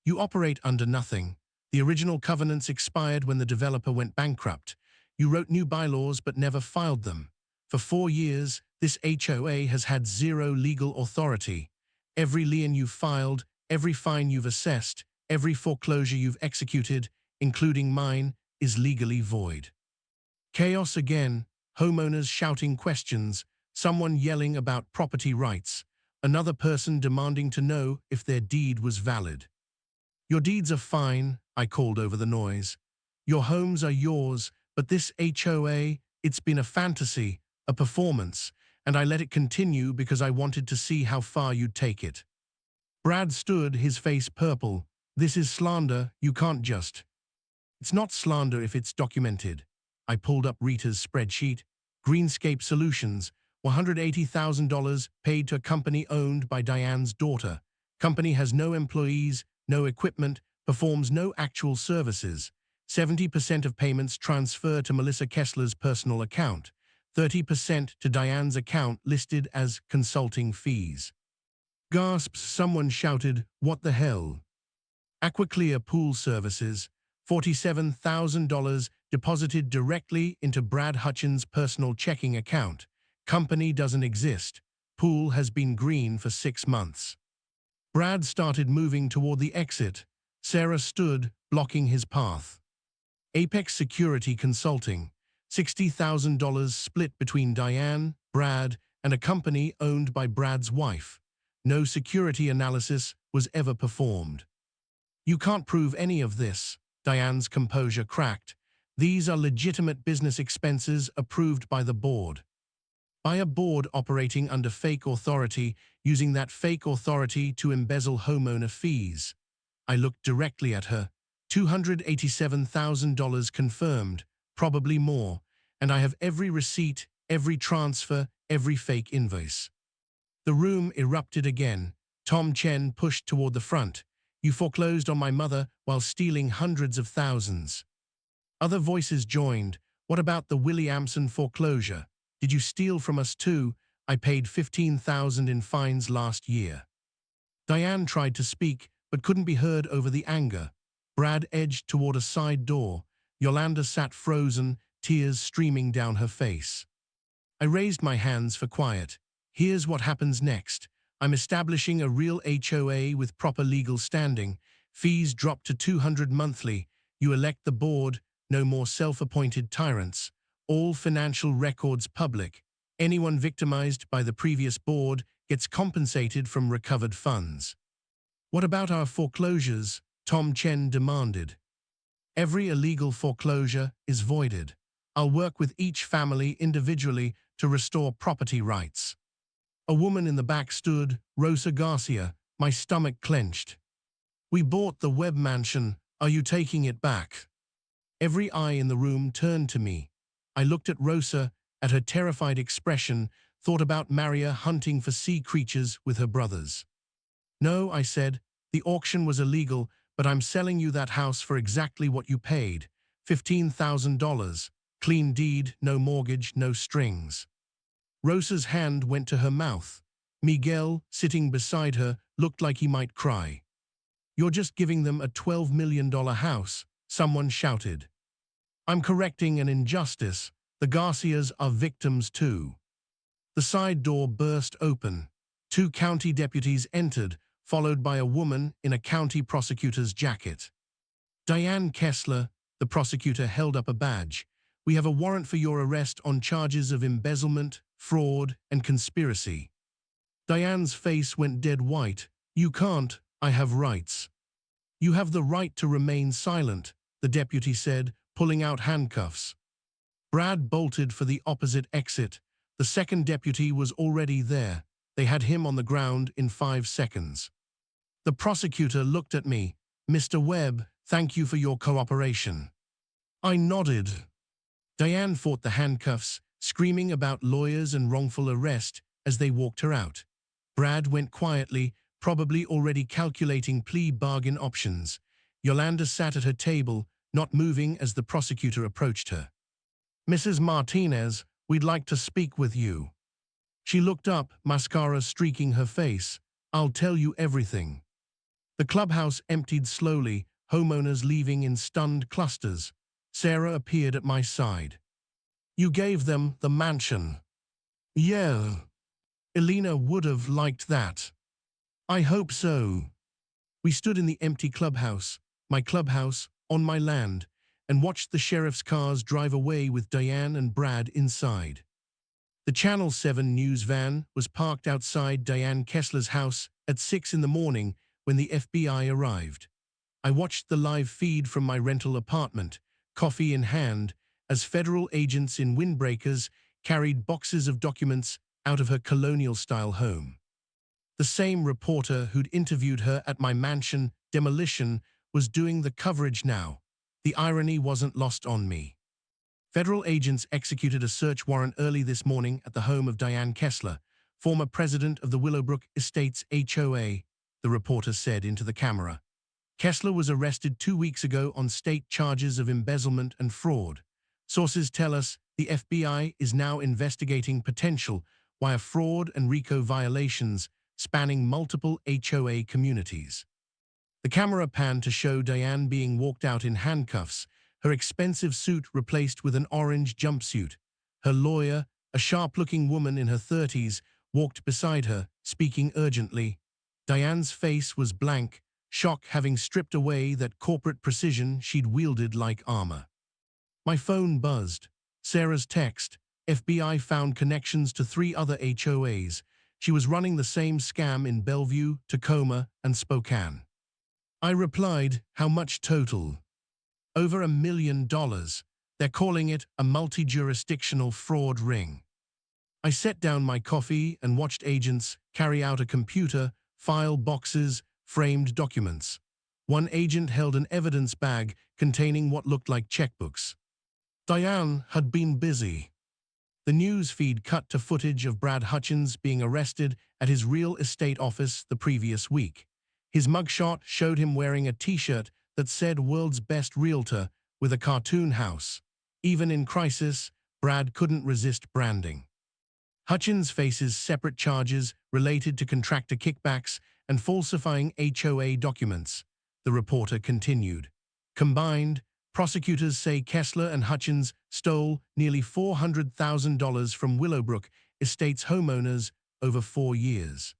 B: You operate under nothing. The original covenants expired when the developer went bankrupt. You wrote new bylaws but never filed them. For 4 years, this HOA has had zero legal authority. Every lien you've filed, every fine you've assessed, every foreclosure you've executed, including mine, is legally void. Chaos again, homeowners shouting questions, someone yelling about property rights, another person demanding to know if their deed was valid. Your deeds are fine, I called over the noise. Your homes are yours, but this HOA, it's been a fantasy, a performance, and I let it continue because I wanted to see how far you'd take it. Brad stood, his face purple. This is slander, you can't just. It's not slander if it's documented. I pulled up Rita's spreadsheet. Greenscape Solutions, $180,000 paid to a company owned by Diane's daughter. Company has no employees, no equipment, performs no actual services. 70% of payments transfer to Melissa Kessler's personal account. 30% to Diane's account listed as consulting fees. Gasps, someone shouted, what the hell? Aquaclear Pool Services, $47,000 deposited directly into Brad Hutchins' personal checking account. Company doesn't exist. Pool has been green for 6 months. Brad started moving toward the exit. Sarah stood, blocking his path. Apex Security Consulting, $60,000 split between Diane, Brad, and a company owned by Brad's wife. No security analysis was ever performed. You can't prove any of this. Diane's composure cracked. These are legitimate business expenses approved by the board. By a board operating under fake authority, using that fake authority to embezzle homeowner fees. I looked directly at her. $287,000 confirmed, probably more, and I have every receipt, every transfer, every fake invoice. The room erupted again. Tom Chen pushed toward the front. You foreclosed on my mother while stealing hundreds of thousands. Other voices joined. What about the Williamson foreclosure? Did you steal from us too? I paid $15,000 in fines last year. Diane tried to speak, but couldn't be heard over the anger. Brad edged toward a side door. Yolanda sat frozen, tears streaming down her face. I raised my hands for quiet. Here's what happens next. I'm establishing a real HOA with proper legal standing. Fees drop to $200 monthly. You elect the board, no more self-appointed tyrants. All financial records public. Anyone victimized by the previous board gets compensated from recovered funds. What about our foreclosures? Tom Chen demanded. Every illegal foreclosure is voided. I'll work with each family individually to restore property rights. A woman in the back stood, Rosa Garcia, my stomach clenched. We bought the Webb mansion. Are you taking it back? Every eye in the room turned to me. I looked at Rosa, at her terrified expression, thought about Maria hunting for sea creatures with her brothers. No, I said, the auction was illegal, but I'm selling you that house for exactly what you paid, $15,000. Clean deed, no mortgage, no strings. Rosa's hand went to her mouth. Miguel, sitting beside her, looked like he might cry. You're just giving them a $12 million house, someone shouted. I'm correcting an injustice. The Garcias are victims too. The side door burst open. 2 county deputies entered, followed by a woman in a county prosecutor's jacket. Diane Kessler, the prosecutor held up a badge. We have a warrant for your arrest on charges of embezzlement, fraud, and conspiracy. Diane's face went dead white. You can't, I have rights. You have the right to remain silent, the deputy said, pulling out handcuffs. Brad bolted for the opposite exit. The second deputy was already there. They had him on the ground in 5 seconds. The prosecutor looked at me. Mr. Webb, thank you for your cooperation. I nodded. Diane fought the handcuffs, screaming about lawyers and wrongful arrest as they walked her out. Brad went quietly, probably already calculating plea bargain options. Yolanda sat at her table, not moving as the prosecutor approached her. Mrs. Martinez, we'd like to speak with you. She looked up, mascara streaking her face. I'll tell you everything. The clubhouse emptied slowly, homeowners leaving in stunned clusters. Sarah appeared at my side. You gave them the mansion. Yeah, Elena would have liked that. I hope so. We stood in the empty clubhouse, my clubhouse, on my land, and watched the sheriff's cars drive away with Diane and Brad inside. The Channel 7 news van was parked outside Diane Kessler's house at 6 in the morning when the FBI arrived. I watched the live feed from my rental apartment, coffee in hand, as federal agents in windbreakers carried boxes of documents out of her colonial-style home. The same reporter who'd interviewed her at my mansion demolition was doing the coverage now. The irony wasn't lost on me. Federal agents executed a search warrant early this morning at the home of Diane Kessler, former president of the Willowbrook Estates HOA, the reporter said into the camera. Kessler was arrested 2 weeks ago on state charges of embezzlement and fraud. Sources tell us the FBI is now investigating potential wire fraud and RICO violations spanning multiple HOA communities. The camera panned to show Diane being walked out in handcuffs, her expensive suit replaced with an orange jumpsuit. Her lawyer, a sharp-looking woman in her 30s, walked beside her, speaking urgently. Diane's face was blank, shock having stripped away that corporate precision she'd wielded like armor. My phone buzzed. Sarah's text. FBI found connections to 3 other HOAs. She was running the same scam in Bellevue, Tacoma, and Spokane. I replied, how much total? Over $1 million. They're calling it a multi-jurisdictional fraud ring. I set down my coffee and watched agents carry out a computer, file boxes, framed documents. One agent held an evidence bag containing what looked like checkbooks. Diane had been busy. The news feed cut to footage of Brad Hutchins being arrested at his real estate office the previous week. His mugshot showed him wearing a t-shirt that said "World's Best Realtor" with a cartoon house. Even in crisis, Brad couldn't resist branding. Hutchins faces separate charges related to contractor kickbacks and falsifying HOA documents, the reporter continued. Combined, prosecutors say Kessler and Hutchins stole nearly $400,000 from Willowbrook Estates homeowners over 4 years.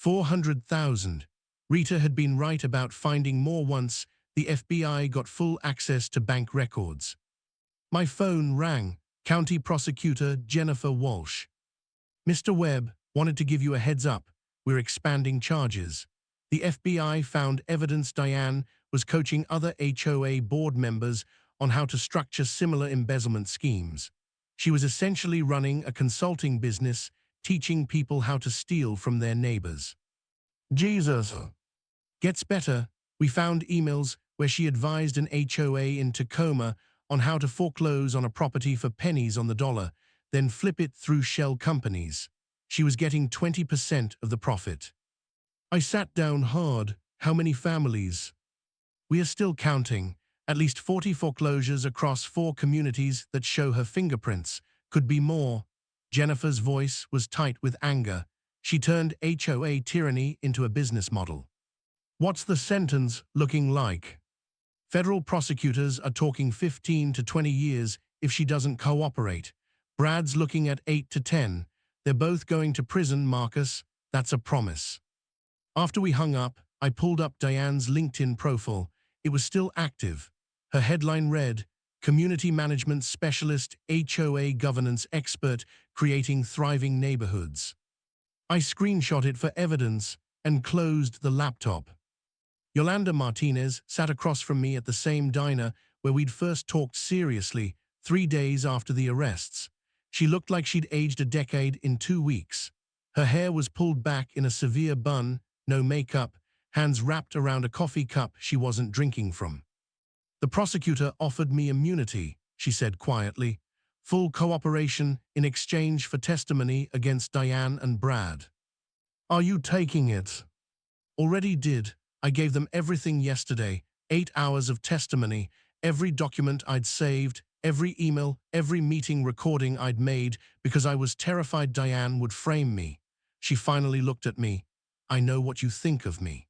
B: $400,000. Rita had been right about finding more once the FBI got full access to bank records. My phone rang. County Prosecutor Jennifer Walsh. Mr. Webb, wanted to give you a heads up. We're expanding charges. The FBI found evidence Diane was coaching other HOA board members on how to structure similar embezzlement schemes. She was essentially running a consulting business, teaching people how to steal from their neighbors. Jesus. Gets better. We found emails where she advised an HOA in Tacoma on how to foreclose on a property for pennies on the dollar, then flip it through shell companies. She was getting 20% of the profit. I sat down hard. How many families? We are still counting. At least 40 foreclosures across 4 communities that show her fingerprints. Could be more. Jennifer's voice was tight with anger. She turned HOA tyranny into a business model. What's the sentence looking like? Federal prosecutors are talking 15 to 20 years if she doesn't cooperate. Brad's looking at 8 to 10. They're both going to prison, Marcus. That's a promise. After we hung up, I pulled up Diane's LinkedIn profile. It was still active. Her headline read, Community Management Specialist, HOA Governance Expert, Creating Thriving Neighborhoods. I screenshot it for evidence and closed the laptop. Yolanda Martinez sat across from me at the same diner where we'd first talked seriously 3 days after the arrests. She looked like she'd aged a decade in 2 weeks. Her hair was pulled back in a severe bun, no makeup, hands wrapped around a coffee cup she wasn't drinking from. The prosecutor offered me immunity, she said quietly, full cooperation in exchange for testimony against Diane and Brad. Are you taking it? Already did. I gave them everything yesterday, 8 hours of testimony, every document I'd saved, every email, every meeting recording I'd made because I was terrified Diane would frame me. She finally looked at me. I know what you think of me.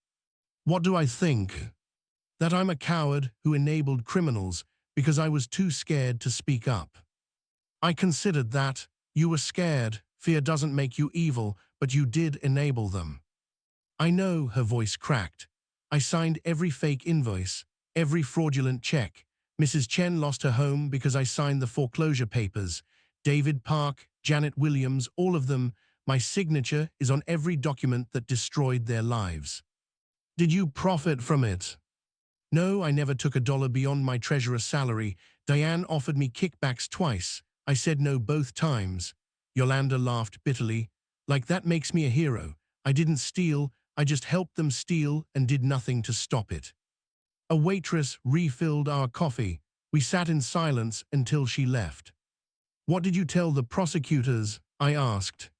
B: What do I think? That I'm a coward who enabled criminals because I was too scared to speak up. I considered that. You were scared. Fear doesn't make you evil, but you did enable them. I know, her voice cracked. I signed every fake invoice, every fraudulent check. Mrs. Chen lost her home because I signed the foreclosure papers. David Park, Janet Williams, all of them. My signature is on every document that destroyed their lives. Did you profit from it? No, I never took $1 beyond my treasurer's salary. Diane offered me kickbacks twice. I said no both times. Yolanda laughed bitterly. Like that makes me a hero. I didn't steal, I just helped them steal and did nothing to stop it. A waitress refilled our coffee. We sat in silence until she left. What did you tell the prosecutors? I asked.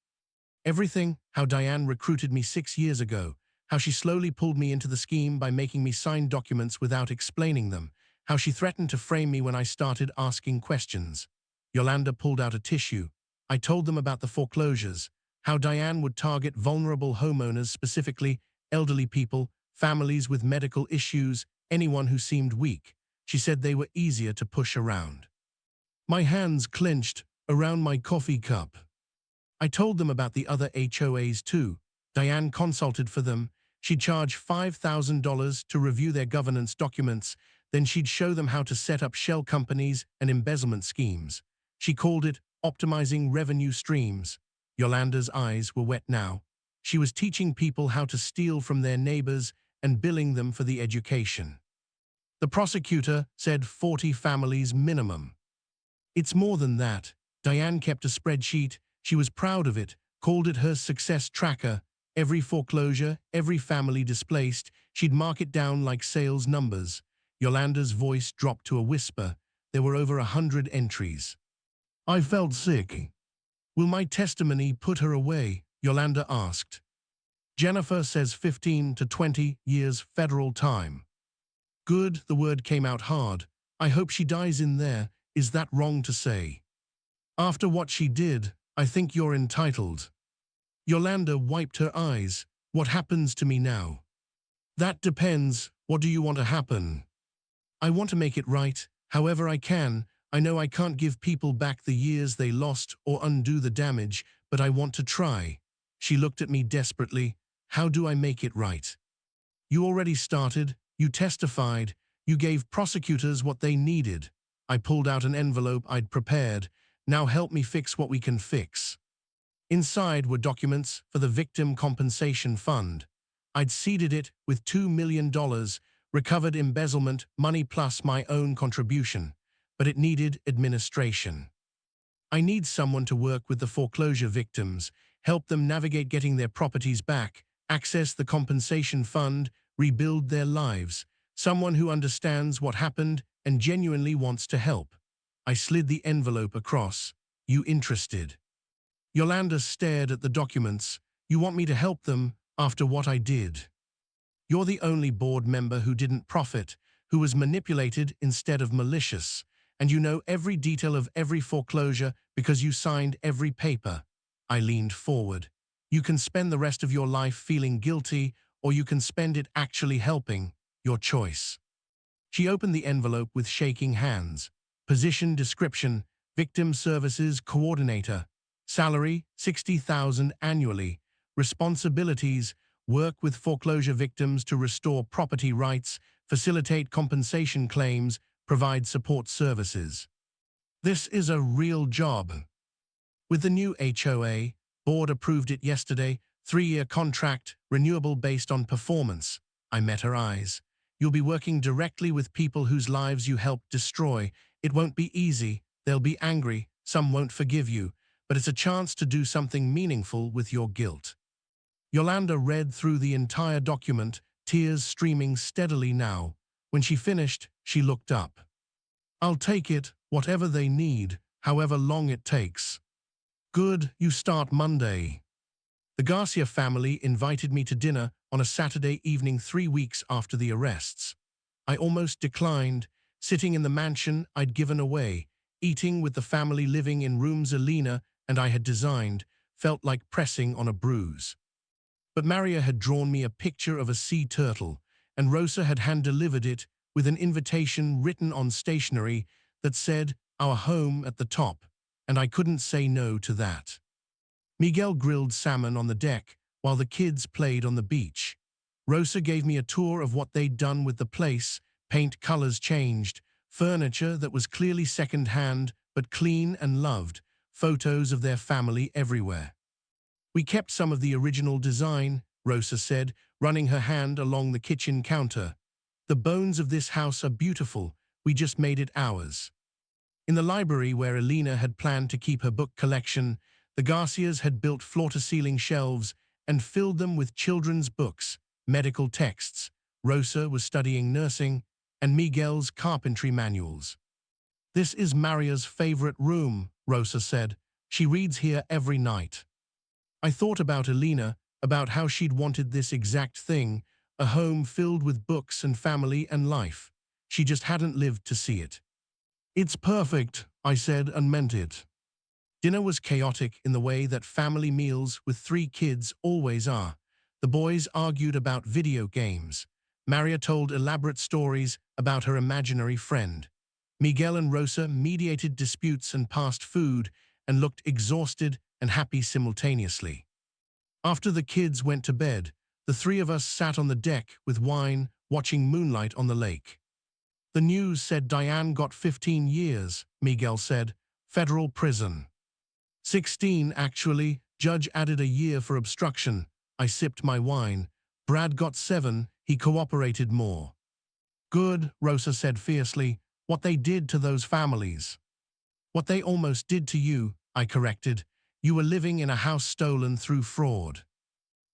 B: Everything, how Diane recruited me 6 years ago, how she slowly pulled me into the scheme by making me sign documents without explaining them, how she threatened to frame me when I started asking questions. Yolanda pulled out a tissue. I told them about the foreclosures, how Diane would target vulnerable homeowners, specifically elderly people, families with medical issues, anyone who seemed weak. She said they were easier to push around. My hands clenched around my coffee cup. I told them about the other HOAs too. Diane consulted for them. She'd charge $5,000 to review their governance documents, then she'd show them how to set up shell companies and embezzlement schemes. She called it optimizing revenue streams. Yolanda's eyes were wet now. She was teaching people how to steal from their neighbors and billing them for the education. The prosecutor said 40 families minimum. It's more than that. Diane kept a spreadsheet. She was proud of it, called it her success tracker. Every foreclosure, every family displaced, she'd mark it down like sales numbers. Yolanda's voice dropped to a whisper. There were over 100 entries. I felt sick. Will my testimony put her away? Yolanda asked. Jennifer says 15 to 20 years federal time. Good, the word came out hard. I hope she dies in there. Is that wrong to say? After what she did, I think you're entitled. Yolanda wiped her eyes. What happens to me now? That depends. What do you want to happen? I want to make it right, however I can. I know I can't give people back the years they lost or undo the damage, but I want to try. She looked at me desperately. How do I make it right? You already started. You testified. You gave prosecutors what they needed. I pulled out an envelope I'd prepared. Now help me fix what we can fix. Inside were documents for the Victim Compensation Fund. I'd seeded it with $2 million, recovered embezzlement money plus my own contribution, but it needed administration. I need someone to work with the foreclosure victims, help them navigate getting their properties back, access the compensation fund, rebuild their lives, someone who understands what happened and genuinely wants to help. I slid the envelope across. You interested? Yolanda stared at the documents. You want me to help them after what I did? You're the only board member who didn't profit, who was manipulated instead of malicious, and you know every detail of every foreclosure because you signed every paper. I leaned forward. You can spend the rest of your life feeling guilty, or you can spend it actually helping. Your choice. She opened the envelope with shaking hands. Position description, Victim Services Coordinator. Salary, $60,000 annually. Responsibilities, work with foreclosure victims to restore property rights, facilitate compensation claims, provide support services. This is a real job. With the new HOA, board approved it yesterday, 3-year contract, renewable based on performance. I met her eyes. You'll be working directly with people whose lives you helped destroy. It won't be easy. They'll be angry. Some won't forgive you. But it's a chance to do something meaningful with your guilt. Yolanda read through the entire document, tears streaming steadily now. When she finished, she looked up. I'll take it, whatever they need, however long it takes. Good, you start Monday. The Garcia family invited me to dinner on a Saturday evening 3 weeks after the arrests. I almost declined, sitting in the mansion I'd given away, eating with the family living in rooms Alina and I had designed, felt like pressing on a bruise. But Maria had drawn me a picture of a sea turtle, and Rosa had hand-delivered it with an invitation written on stationery that said, "Our home" at the top, and I couldn't say no to that. Miguel grilled salmon on the deck while the kids played on the beach. Rosa gave me a tour of what they'd done with the place, paint colors changed, furniture that was clearly second-hand but clean and loved, photos of their family everywhere. We kept some of the original design, Rosa said, running her hand along the kitchen counter. The bones of this house are beautiful, we just made it ours. In the library where Elena had planned to keep her book collection, the Garcias had built floor-to-ceiling shelves and filled them with children's books, medical texts. Rosa was studying nursing, and Miguel's carpentry manuals. "This is Maria's favorite room," Rosa said. "She reads here every night." I thought about Elena, about how she'd wanted this exact thing, a home filled with books and family and life. She just hadn't lived to see it. "It's perfect," I said and meant it. Dinner was chaotic in the way that family meals with 3 kids always are. The boys argued about video games. Maria told elaborate stories about her imaginary friend. Miguel and Rosa mediated disputes and passed food and looked exhausted and happy simultaneously. After the kids went to bed, the 3 of us sat on the deck with wine, watching moonlight on the lake. "The news said Diane got 15 years, Miguel said. "Federal prison." 16, actually. Judge added a year for obstruction. I sipped my wine. "Brad got 7, he cooperated more." "Good," Rosa said fiercely. "What they did to those families." "What they almost did to you," I corrected. "You were living in a house stolen through fraud."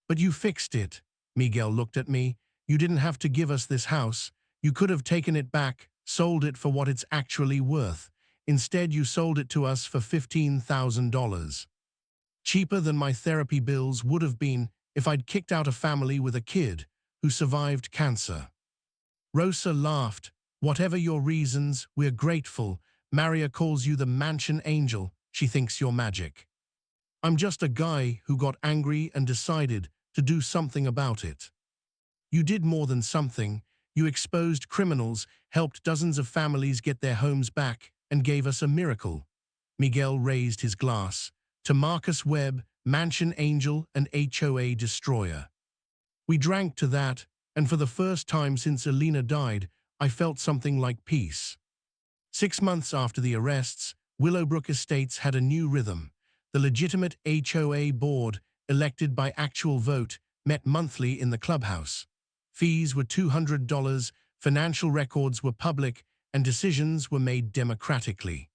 B: "But you fixed it." Miguel looked at me. "You didn't have to give us this house. You could have taken it back, sold it for what it's actually worth. Instead, you sold it to us for $15,000. Cheaper than my therapy bills would have been if I'd kicked out a family with a kid who survived cancer." Rosa laughed. "Whatever your reasons, we're grateful. Maria calls you the mansion angel. She thinks you're magic." "I'm just a guy who got angry and decided to do something about it." "You did more than something. You exposed criminals, helped dozens of families get their homes back, and gave us a miracle." Miguel raised his glass. "To Marcus Webb, Mansion Angel and HOA Destroyer." We drank to that, and for the first time since Elena died, I felt something like peace. 6 months after the arrests, Willowbrook Estates had a new rhythm. The legitimate HOA board, elected by actual vote, met monthly in the clubhouse. Fees were $200, financial records were public, and decisions were made democratically.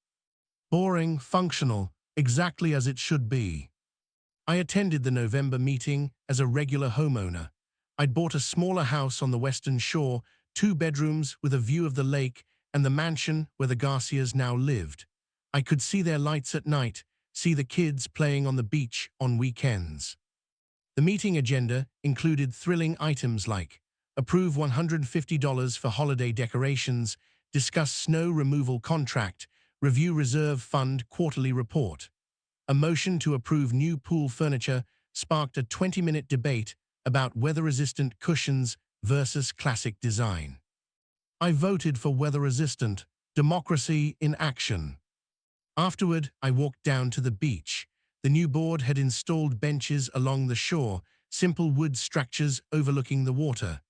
B: Boring, functional, exactly as it should be. I attended the November meeting as a regular homeowner. I'd bought a smaller house on the western shore, 2 bedrooms with a view of the lake and the mansion where the Garcias now lived. I could see their lights at night, see the kids playing on the beach on weekends. The meeting agenda included thrilling items like approve $150 for holiday decorations, discuss snow removal contract, review reserve fund quarterly report. A motion to approve new pool furniture sparked a 20-minute debate about weather-resistant cushions versus classic design. I voted for weather-resistant, democracy in action. Afterward, I walked down to the beach. The new board had installed benches along the shore, simple wood structures overlooking the water.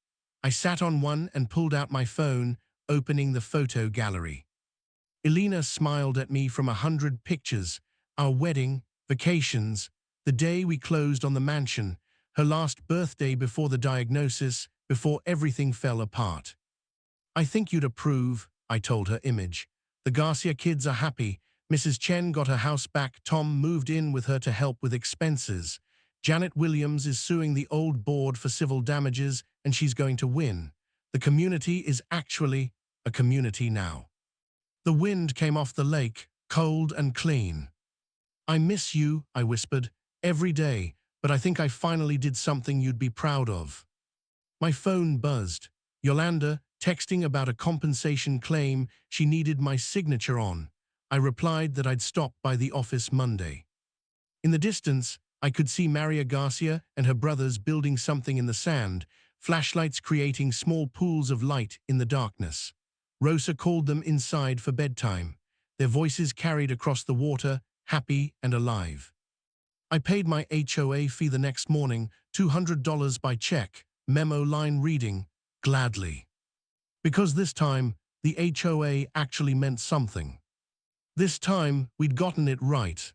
B: I sat on one and pulled out my phone, opening the photo gallery. Elena smiled at me from 100 pictures. Our wedding, vacations, the day we closed on the mansion, her last birthday before the diagnosis, before everything fell apart. "I think you'd approve," I told her image. "The Garcia kids are happy. Mrs. Chen got her house back. Tom moved in with her to help with expenses. Janet Williams is suing the old board for civil damages, and she's going to win. The community is actually a community now." The wind came off the lake, cold and clean. "I miss you," I whispered, "every day, but I think I finally did something you'd be proud of." My phone buzzed. Yolanda, texting about a compensation claim she needed my signature on. I replied that I'd stop by the office Monday. In the distance, I could see Maria Garcia and her brothers building something in the sand, flashlights creating small pools of light in the darkness. Rosa called them inside for bedtime. Their voices carried across the water, happy and alive. I paid my HOA fee the next morning, $200 by check, memo line reading, gladly. Because this time, the HOA actually meant something. This time, we'd gotten it right.